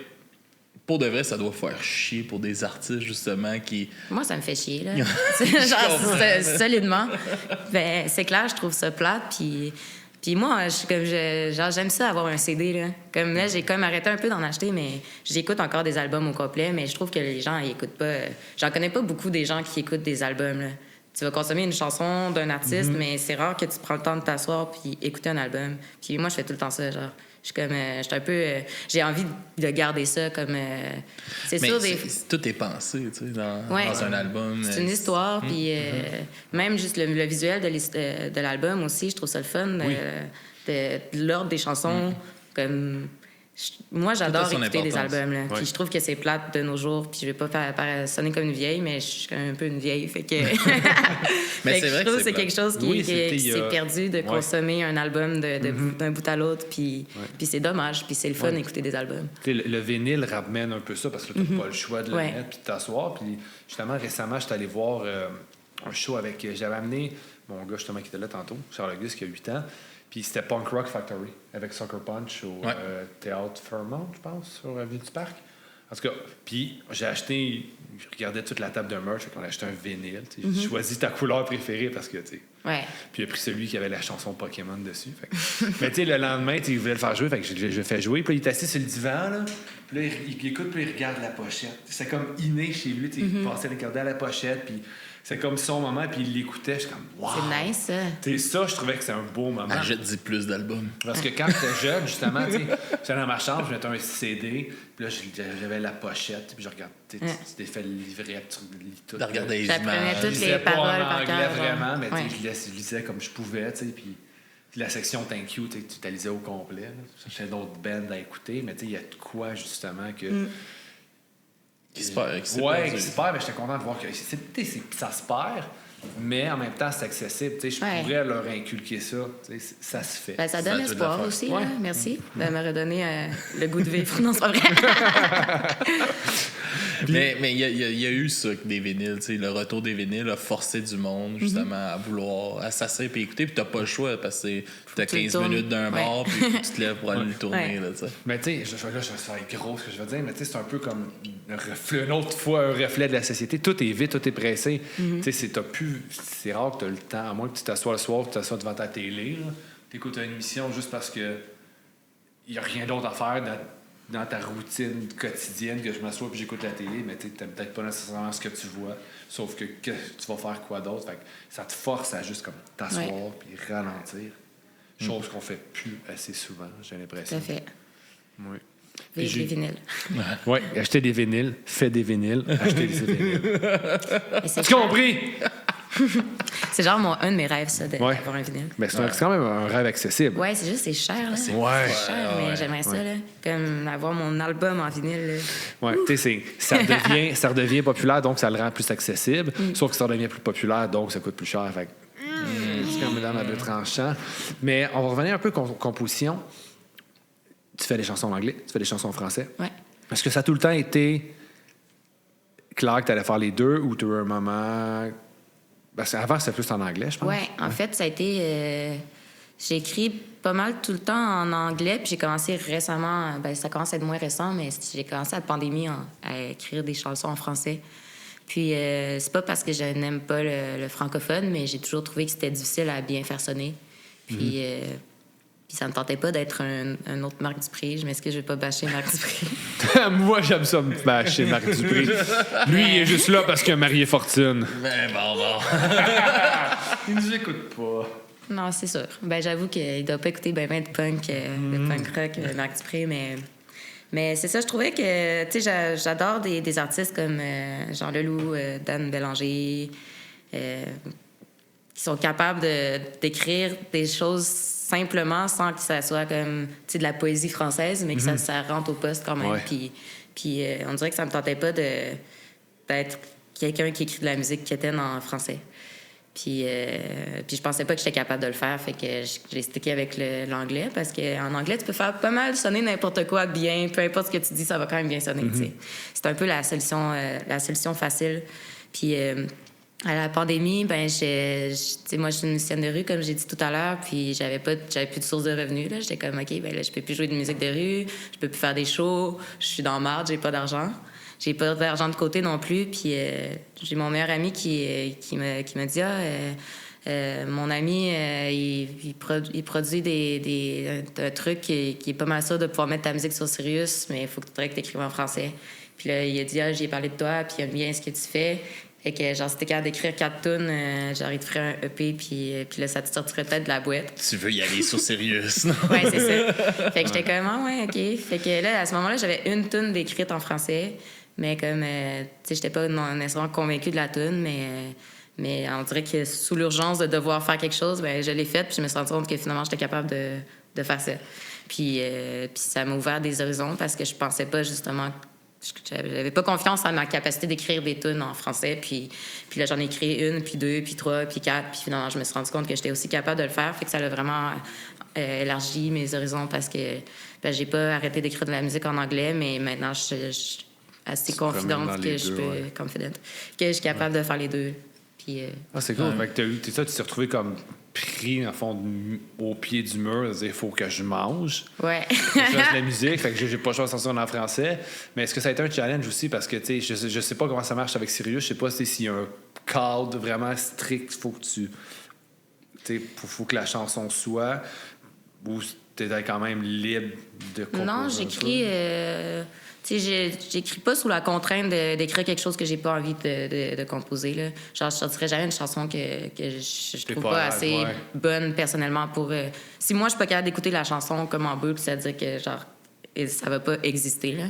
Pour de vrai, ça doit faire chier pour des artistes, justement, qui... Moi, ça me fait chier, là. Genre, solidement. Ben, c'est clair, je trouve ça plate, puis moi, j'aime ça avoir un CD, là. Comme là, j'ai comme arrêté un peu d'en acheter, mais j'écoute encore des albums au complet, mais je trouve que les gens, ils écoutent pas... J'en connais pas beaucoup des gens qui écoutent des albums, là. Tu vas consommer une chanson d'un artiste, mais c'est rare que tu prends le temps de t'asseoir puis écouter un album. Puis moi, je fais tout le temps ça, genre. Je suis comme... j'étais un peu... j'ai envie de garder ça comme... c'est Mais sûr, tout est pensé, tu sais, dans Ouais. un album. C'est une histoire, puis même juste le visuel de l'album aussi, je trouve ça le fun. De l'ordre des chansons, comme... Moi, j'adore son écouter des importance. albums, là. Ouais. Puis je trouve que c'est plate de nos jours, puis je vais pas sonner comme une vieille, mais je suis quand même un peu une vieille, fait que... Mais Fait que c'est vrai je trouve que que c'est quelque chose qui c'était, s'est perdu de consommer un album d'un bout à l'autre, puis c'est dommage, puis c'est le fun d'écouter des albums. Tu sais, le vinyle ramène un peu ça parce que tu n'as pas le choix de le Ouais. mettre puis de t'asseoir. Puis justement, récemment, j'étais allé voir un show avec... J'avais amené mon gars justement qui était là tantôt, Charles-Auguste, qui a 8 ans. Puis c'était Punk Rock Factory avec Sucker Punch au Théâtre Fairmont, je pense, sur Ville du Parc. En tout cas, puis j'ai acheté... Je regardais toute la table de merch, fait qu'on a acheté un vinyle. J'ai choisi ta couleur préférée parce que, tu sais... Ouais. Puis il a pris celui qui avait la chanson Pokémon dessus. Fait que... Mais tu sais, le lendemain, il voulait le faire jouer, fait que je le fais jouer. Puis là, il est assis sur le divan, là. Puis là, il écoute, puis il regarde la pochette. C'est comme inné chez lui, tu sais. Il passait à regarder la pochette, puis c'est comme son moment, puis il l'écoutait. Je suis comme, wow! C'est nice, ça. Tu sais, ça, je trouvais que c'est un beau moment. Achète-y plus d'albums. Parce que quand j'étais jeune, justement, tu sais, j'étais dans ma chambre, je mettais un CD, puis là, j'avais la pochette, puis je regardais, tu défais le livret, tu lis tout. De regarder les J'apprenais images. toutes Je les lisais pas paroles en par anglais cœur, vraiment, mais ouais. tu sais, je lisais comme je pouvais, tu sais, puis la section Thank You, tu la lisais au complet. Là. J'avais d'autres bands à écouter, mais tu sais, il y a de quoi, justement, que... Qui se perd. Ouais, qui se perd, mais j'étais content de voir que ça se perd, mais en même temps, c'est accessible. Tu sais, je Ouais. pourrais leur inculquer ça. Tu sais, ça se fait. Ben, ça Ça donne a tout espoir l'affaire. aussi, Ouais. là. Merci de me redonner le goût de vivre. Non, c'est pas vrai. Mais il y a eu ça, des vinyles. Tu sais, le retour des vinyles a forcé du monde, justement, à vouloir à s'asseoir et écouter. Puis t'as pas le choix parce que t'as tu le 15 tournes. minutes d'un Ouais. bord, puis faut que tu te lèves pour aller le tourner. Ouais. Là, tu sais. Mais tu sais, là, je vais faire gros ce que je veux dire, mais tu sais, c'est un peu comme une autre fois un reflet de la société. Tout est vite, tout est pressé. Tu sais, c'est rare que tu as le temps, à moins que tu t'assoies le soir, que tu t'assois devant ta télé. Tu écoutes une émission juste parce que il n'y a rien d'autre à faire dans ta routine quotidienne que je m'assois et j'écoute la télé, mais tu n'aimes peut-être pas nécessairement ce que tu vois, sauf que tu vas faire quoi d'autre. Fait que ça te force à juste comme t'asseoir puis ralentir. chose qu'on fait plus assez souvent, j'ai Tout l'impression. à fait. Oui. Vive les vinyles. Oui, acheter des vinyles, fait des vinyles, acheter des vinyles. Et c'est Tu compris? C'est genre un de mes rêves, ça, d'avoir un vinyle. Mais c'est quand même un rêve accessible. Ouais, c'est juste, c'est cher, là. Ouais. C'est cher, mais j'aimerais ça, là. Comme avoir mon album en vinyle, là. Ouais, tu sais, ça redevient populaire, donc ça le rend plus accessible. Sauf que ça redevient plus populaire, donc ça coûte plus cher. Fait que, c'est comme dans la deux tranchants. Mais on va revenir un peu composition. Tu fais des chansons en anglais, tu fais des chansons en français. Ouais. Est-ce que ça a tout le temps été clair que tu allais faire les deux ou tu as eu un moment. Parce qu'avant, c'était plus en anglais, je pense. Ouais, en fait, ça a été. J'ai écrit pas mal tout le temps en anglais, puis j'ai commencé récemment. Ben, ça commence à être moins récent, mais j'ai commencé à la pandémie à écrire des chansons en français. Puis c'est pas parce que je n'aime pas le francophone, mais j'ai toujours trouvé que c'était difficile à bien faire sonner. Puis. Puis ça me tentait pas d'être un autre Marc Dupré. Je m'excuse, je vais pas bâcher Marc Dupré. Moi, j'aime ça me bâcher Marc Dupré. Lui, il est juste là parce qu'il a marié Fortune. Ben bon. Il nous écoute pas. Non, c'est sûr. Ben j'avoue qu'il doit pas écouter ben de punk, de punk rock, Marc Dupré, mais c'est ça, je trouvais que, tu sais, j'adore des artistes comme Jean Leloup, Dan Bélanger, qui sont capables d'écrire des choses simplement sans que ça soit comme, tu sais, de la poésie française, mais que ça rentre au poste quand même. Ouais. Puis on dirait que ça me tentait pas d'être quelqu'un qui écrit de la musique quétaine en français. Puis je pensais pas que j'étais capable de le faire, fait que j'ai stické avec l'anglais, parce qu'en anglais, tu peux faire pas mal sonner n'importe quoi bien, peu importe ce que tu dis, ça va quand même bien sonner, tu sais. C'est un peu la solution facile. Puis à la pandémie, ben tu sais, moi, je suis une musicienne de rue, comme j'ai dit tout à l'heure, puis j'avais plus de source de revenus, là. J'étais comme, OK, ben là, je peux plus jouer de musique de rue, je peux plus faire des shows, je suis dans la marde, j'ai pas d'argent. J'ai pas d'argent de côté non plus, puis j'ai mon meilleur ami qui m'a dit mon ami, il produit un truc qui est pas mal ça de pouvoir mettre ta musique sur Sirius, mais il faut que tu écrives en français. Puis là, il a dit j'ai parlé de toi, puis il aime bien ce que tu fais. Fait que, genre, si t'es capable d'écrire 4 tunes, genre, il te ferait un EP, puis là, ça te sortirait peut-être de la boîte. Tu veux y aller sur Sirius, non? Ouais, c'est ça. Fait que j'étais comme, ouais, OK. Fait que là, à ce moment-là, j'avais une tune d'écrite en français, mais comme, tu sais, j'étais pas nécessairement convaincue de la tune, mais on dirait que sous l'urgence de devoir faire quelque chose, ben je l'ai faite, puis je me suis rendu compte que finalement, j'étais capable de faire ça. Puis ça m'a ouvert des horizons parce que je pensais pas, justement, j'avais pas confiance en ma capacité d'écrire des tunes en français, puis là, j'en ai écrit 1, puis 2, puis 3, puis 4, puis finalement, je me suis rendu compte que j'étais aussi capable de le faire, fait que ça a vraiment élargi mes horizons parce que j'ai pas arrêté d'écrire de la musique en anglais, mais maintenant, je suis assez confidente que je suis capable de faire les deux. Puis, c'est cool. Fait que tu t'es retrouvé comme pris, en fond, au pied du mur, il faut que je mange. Ouais. Faut que je fasse de la musique, fait que j'ai pas le choix de sortir en français. Mais est-ce que ça a été un challenge aussi? Parce que, tu sais, je sais pas comment ça marche avec Sirius. Je sais pas s'il y a un cadre vraiment strict. Faut que tu sais, faut que la chanson soit. Ou t'es quand même libre de composer. Non, j'écris. Tu sais, j'écris pas sous la contrainte d'écrire quelque chose que j'ai pas envie de composer, là. Genre, je sortirais jamais une chanson que je trouve pas assez bonne personnellement pour. Si moi, je suis pas capable d'écouter la chanson comme en boucle, c'est-à-dire que, genre, ça va pas exister, là.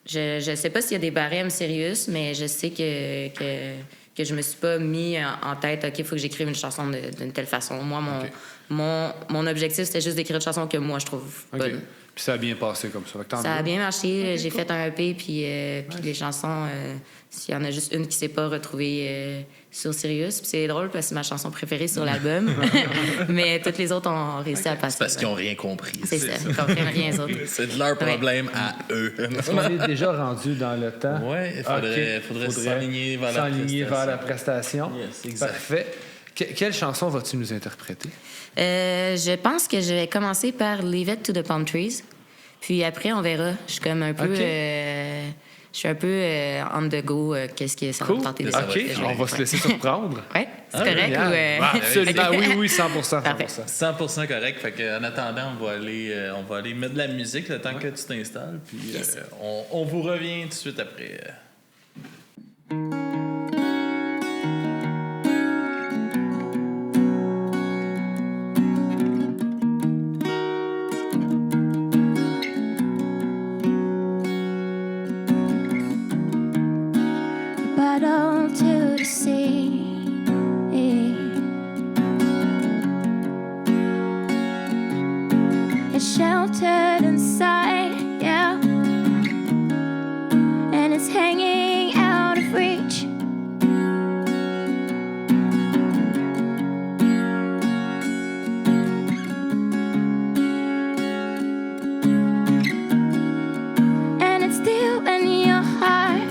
Je sais pas s'il y a des barèmes sérieux, mais je sais que je me suis pas mis en tête, OK, il faut que j'écrive une chanson d'une telle façon. Moi, mon objectif, c'était juste d'écrire une chanson que moi, je trouve bonne. Puis ça a bien passé comme ça. Ça a bien marché. J'ai fait un EP, puis les chansons, s'il y en a juste une qui s'est pas retrouvée sur Sirius. Puis c'est drôle parce que c'est ma chanson préférée sur l'album. Mais toutes les autres ont réussi à passer. C'est parce qu'ils n'ont rien compris. C'est ça, ils comprennent rien aux autres. C'est de leur problème à eux. Est-ce qu'on est déjà rendu dans le temps? Oui, il faudrait s'aligner vers la prestation. Yes, exact. Parfait. Quelle chanson vas-tu nous interpréter? Je pense que je vais commencer par Leave It to the Palm Trees. Puis après, on verra. Je suis comme un peu... je suis un peu on the go. Qu'est-ce que ça va me tenter de faire? OK, on va se laisser surprendre. Oui, c'est correct? Absolument, oui, 100%. 100% correct. Fait qu'en attendant, on va aller mettre de la musique le temps que tu t'installes. Puis on vous revient tout de suite après. see. It's sheltered inside, yeah, and it's hanging out of reach. And it's still in your heart.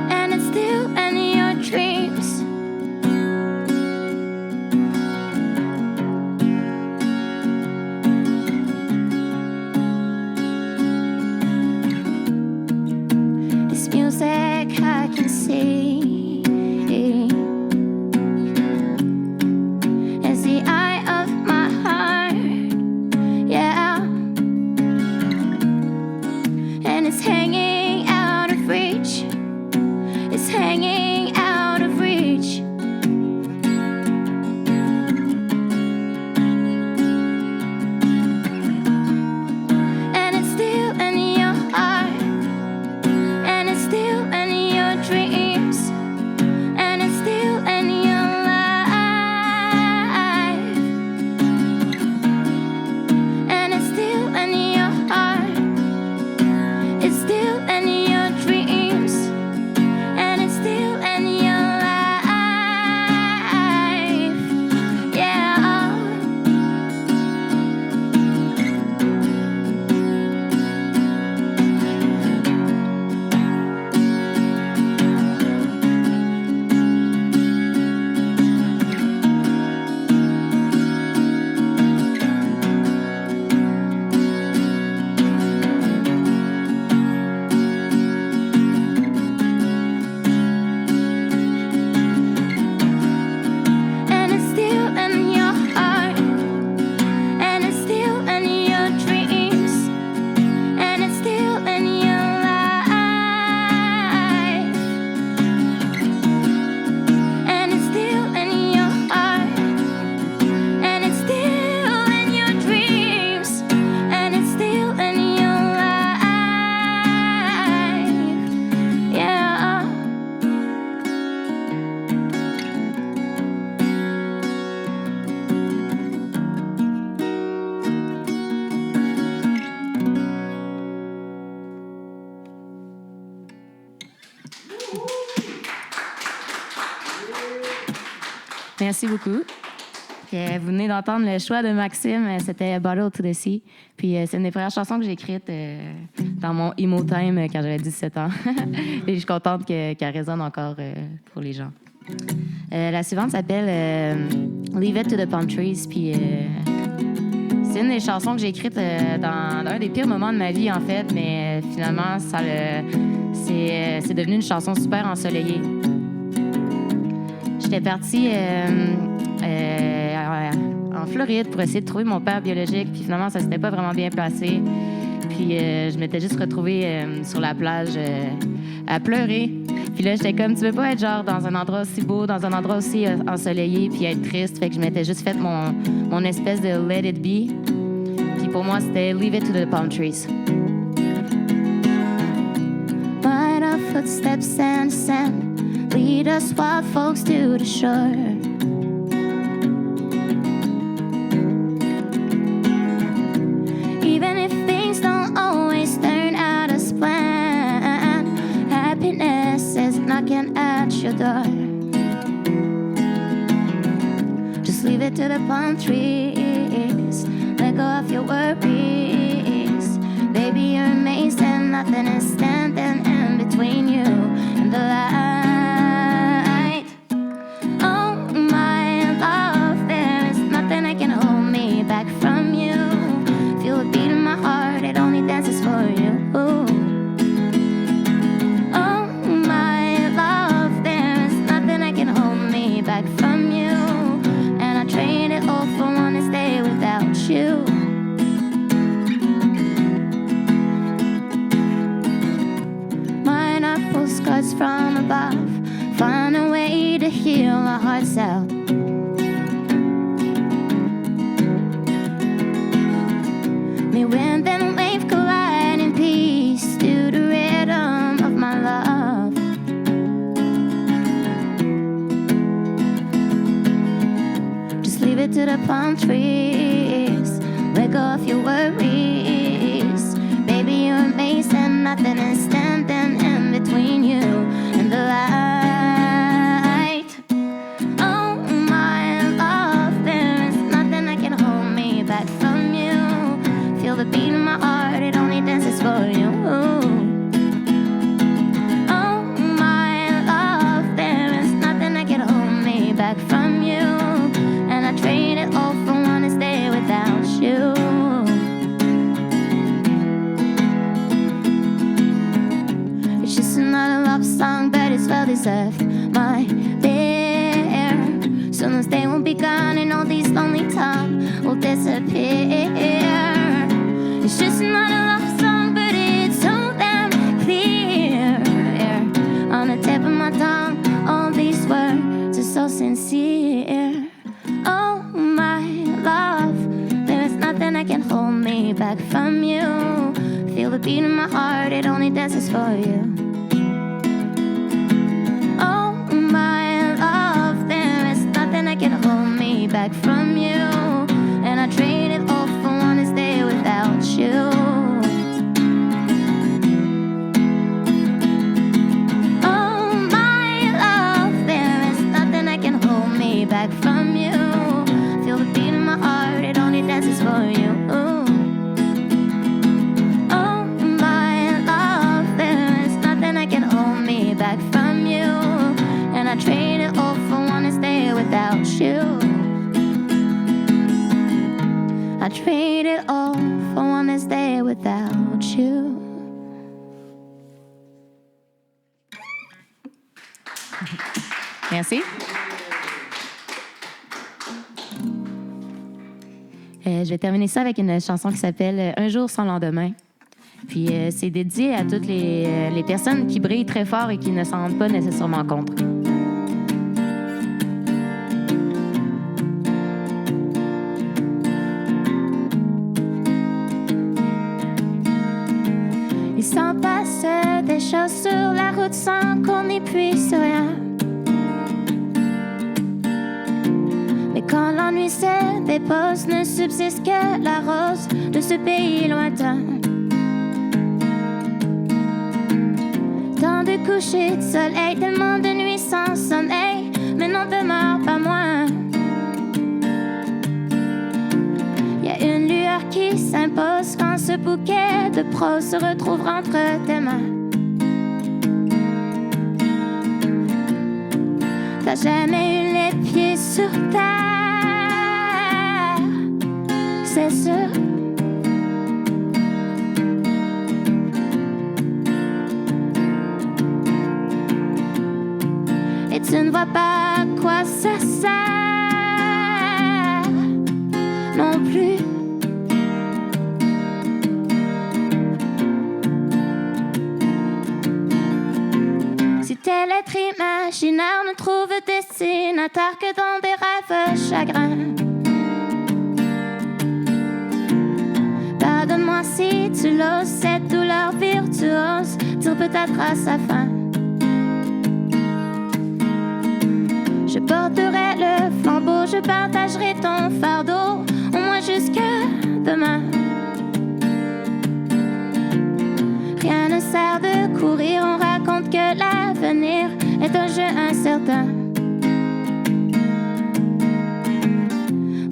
And it's still in your dreams. This music I can see is the eye of my heart, yeah, and it's hanging out of reach. It's hanging out of reach. And it's still in your heart. And it's still in your dreams. And it's still in your life. And it's still in your heart. It's still in your dreams. And it's still in your life. Yeah. And it's still in your heart. And it's still in your dreams. And it's still in your life. And it's still in your heart. And it's still in your dreams. And it's still in your life. Yeah. Merci beaucoup. Vous venez d'entendre le choix de Maxime, c'était Bottle to the Sea. Puis c'est une des premières chansons que j'ai écrites dans mon emo time quand j'avais 17 ans. Et je suis contente qu'elle résonne encore pour les gens. La suivante s'appelle Leave It to the Palm Trees. Puis c'est une des chansons que j'ai écrites dans un des pires moments de ma vie, en fait. Mais finalement, c'est devenu une chanson super ensoleillée. J'étais partie en Floride pour essayer de trouver mon père biologique. Puis finalement, ça s'était pas vraiment bien passé. Puis je m'étais juste retrouvée sur la plage à pleurer. Puis là, j'étais comme, tu veux pas être genre dans un endroit aussi beau, dans un endroit aussi ensoleillé, puis être triste. Fait que je m'étais juste fait mon espèce de Let It Be. Puis pour moi, c'était Leave It to the Palm Trees. Find our footsteps and sand. Lead us wild folks to the shore. Even if things don't always turn out as planned, happiness is knocking at your door. Just leave it to the palm trees. Let go of your worries. Baby, you're amazed and nothing is standing in between you and the light. From above, find a way to heal our hearts out. the palm trees. Let go of your worries. Baby, you're amazing. Nothing is standing in between you and the light. Oh, my love, there is nothing that can hold me back from you. Feel the beat in my heart, it only dances for you. Oh, my love, there is nothing that can hold me back from you. And I trade it all for one day without you. It's just another love song, but it's well deserved. My dear, soon as they won't be gone and all these lonely times will disappear. It's just another love song, but it's so damn clear. On the tip of my tongue, all these words are so sincere. Oh, my love, there is nothing that can hold me back from you. Feel the beat in my heart, it only dances for you. Oh, my love, there is nothing that can hold me back from you. And I trade it all for one day without you. Oh, my love, there is nothing that can hold me back from you. Feel the beat in my heart, it only dances for you. Oh, my love, there is nothing that can hold me back from you. And I trade it all for one day without you. I trade it all for one day without you. Merci. Je vais terminer ça avec une chanson qui s'appelle Un jour sans lendemain. Puis c'est dédié à toutes les personnes qui brillent très fort et qui ne s'en rendent pas nécessairement compte. Il s'en passe des choses sur la route sans qu'on n'y puisse rien. Mais quand l'ennui se dépose, ne subsiste que la rose de ce pays lointain. Tant de couchers de soleil, tellement de nuits sans sommeil, mais n'en demeure pas moins. Y a une lueur qui s'impose quand ce bouquet de prose se retrouve entre tes mains. T'as jamais eu les pieds sur terre, c'est sûr. Et tu ne vois pas à quoi ça sert non plus. Si tel être imaginaire ne trouve destinateur que dans des rêves chagrins, pardonne-moi si tu l'oses, cette douleur virtuose tire peut-être à sa fin. Je porterai le flambeau, je partagerai ton fardeau, au moins jusqu'à demain. Rien ne sert de courir, on raconte que l'avenir est un jeu incertain.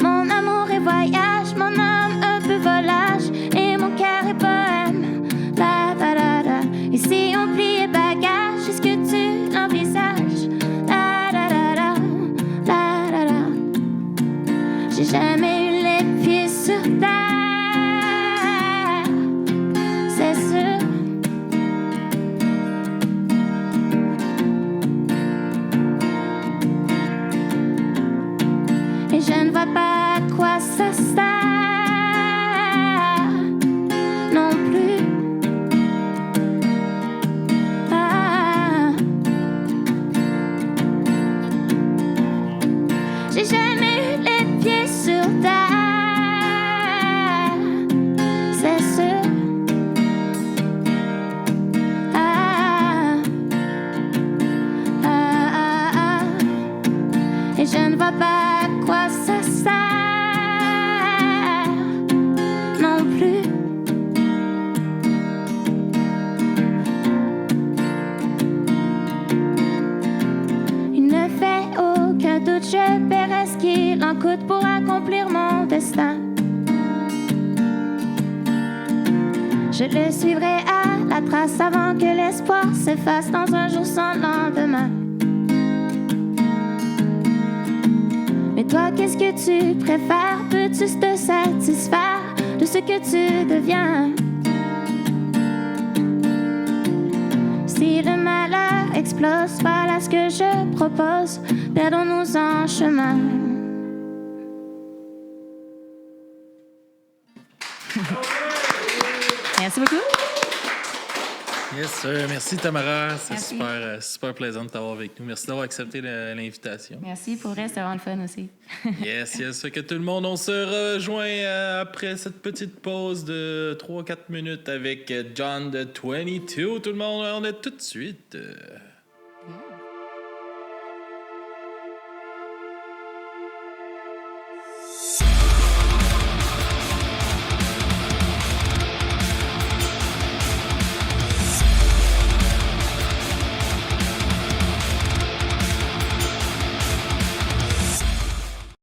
Mon amour est voyage, mon âme un peu volage, et mon cœur est poème. La da da da. Et si on pliait bagage, est-ce que tu l'envisages? La da da da, la da da. J'ai jamais eu Je le suivrai à la trace avant que l'espoir s'efface dans un jour sans lendemain. Mais toi, qu'est-ce que tu préfères? Peux-tu te satisfaire de ce que tu deviens? Si le malheur explose, voilà ce que je propose, perdons-nous en chemin. Merci beaucoup. Yes, sir. Merci, Tamara. C'est Merci. super plaisant de t'avoir avec nous. Merci d'avoir accepté l'invitation. Merci, pour vrai, c'était vraiment le fun aussi. Yes. Fait que tout le monde, on se rejoint après cette petite pause de 3-4 minutes avec John de 22. Tout le monde, on est tout de suite.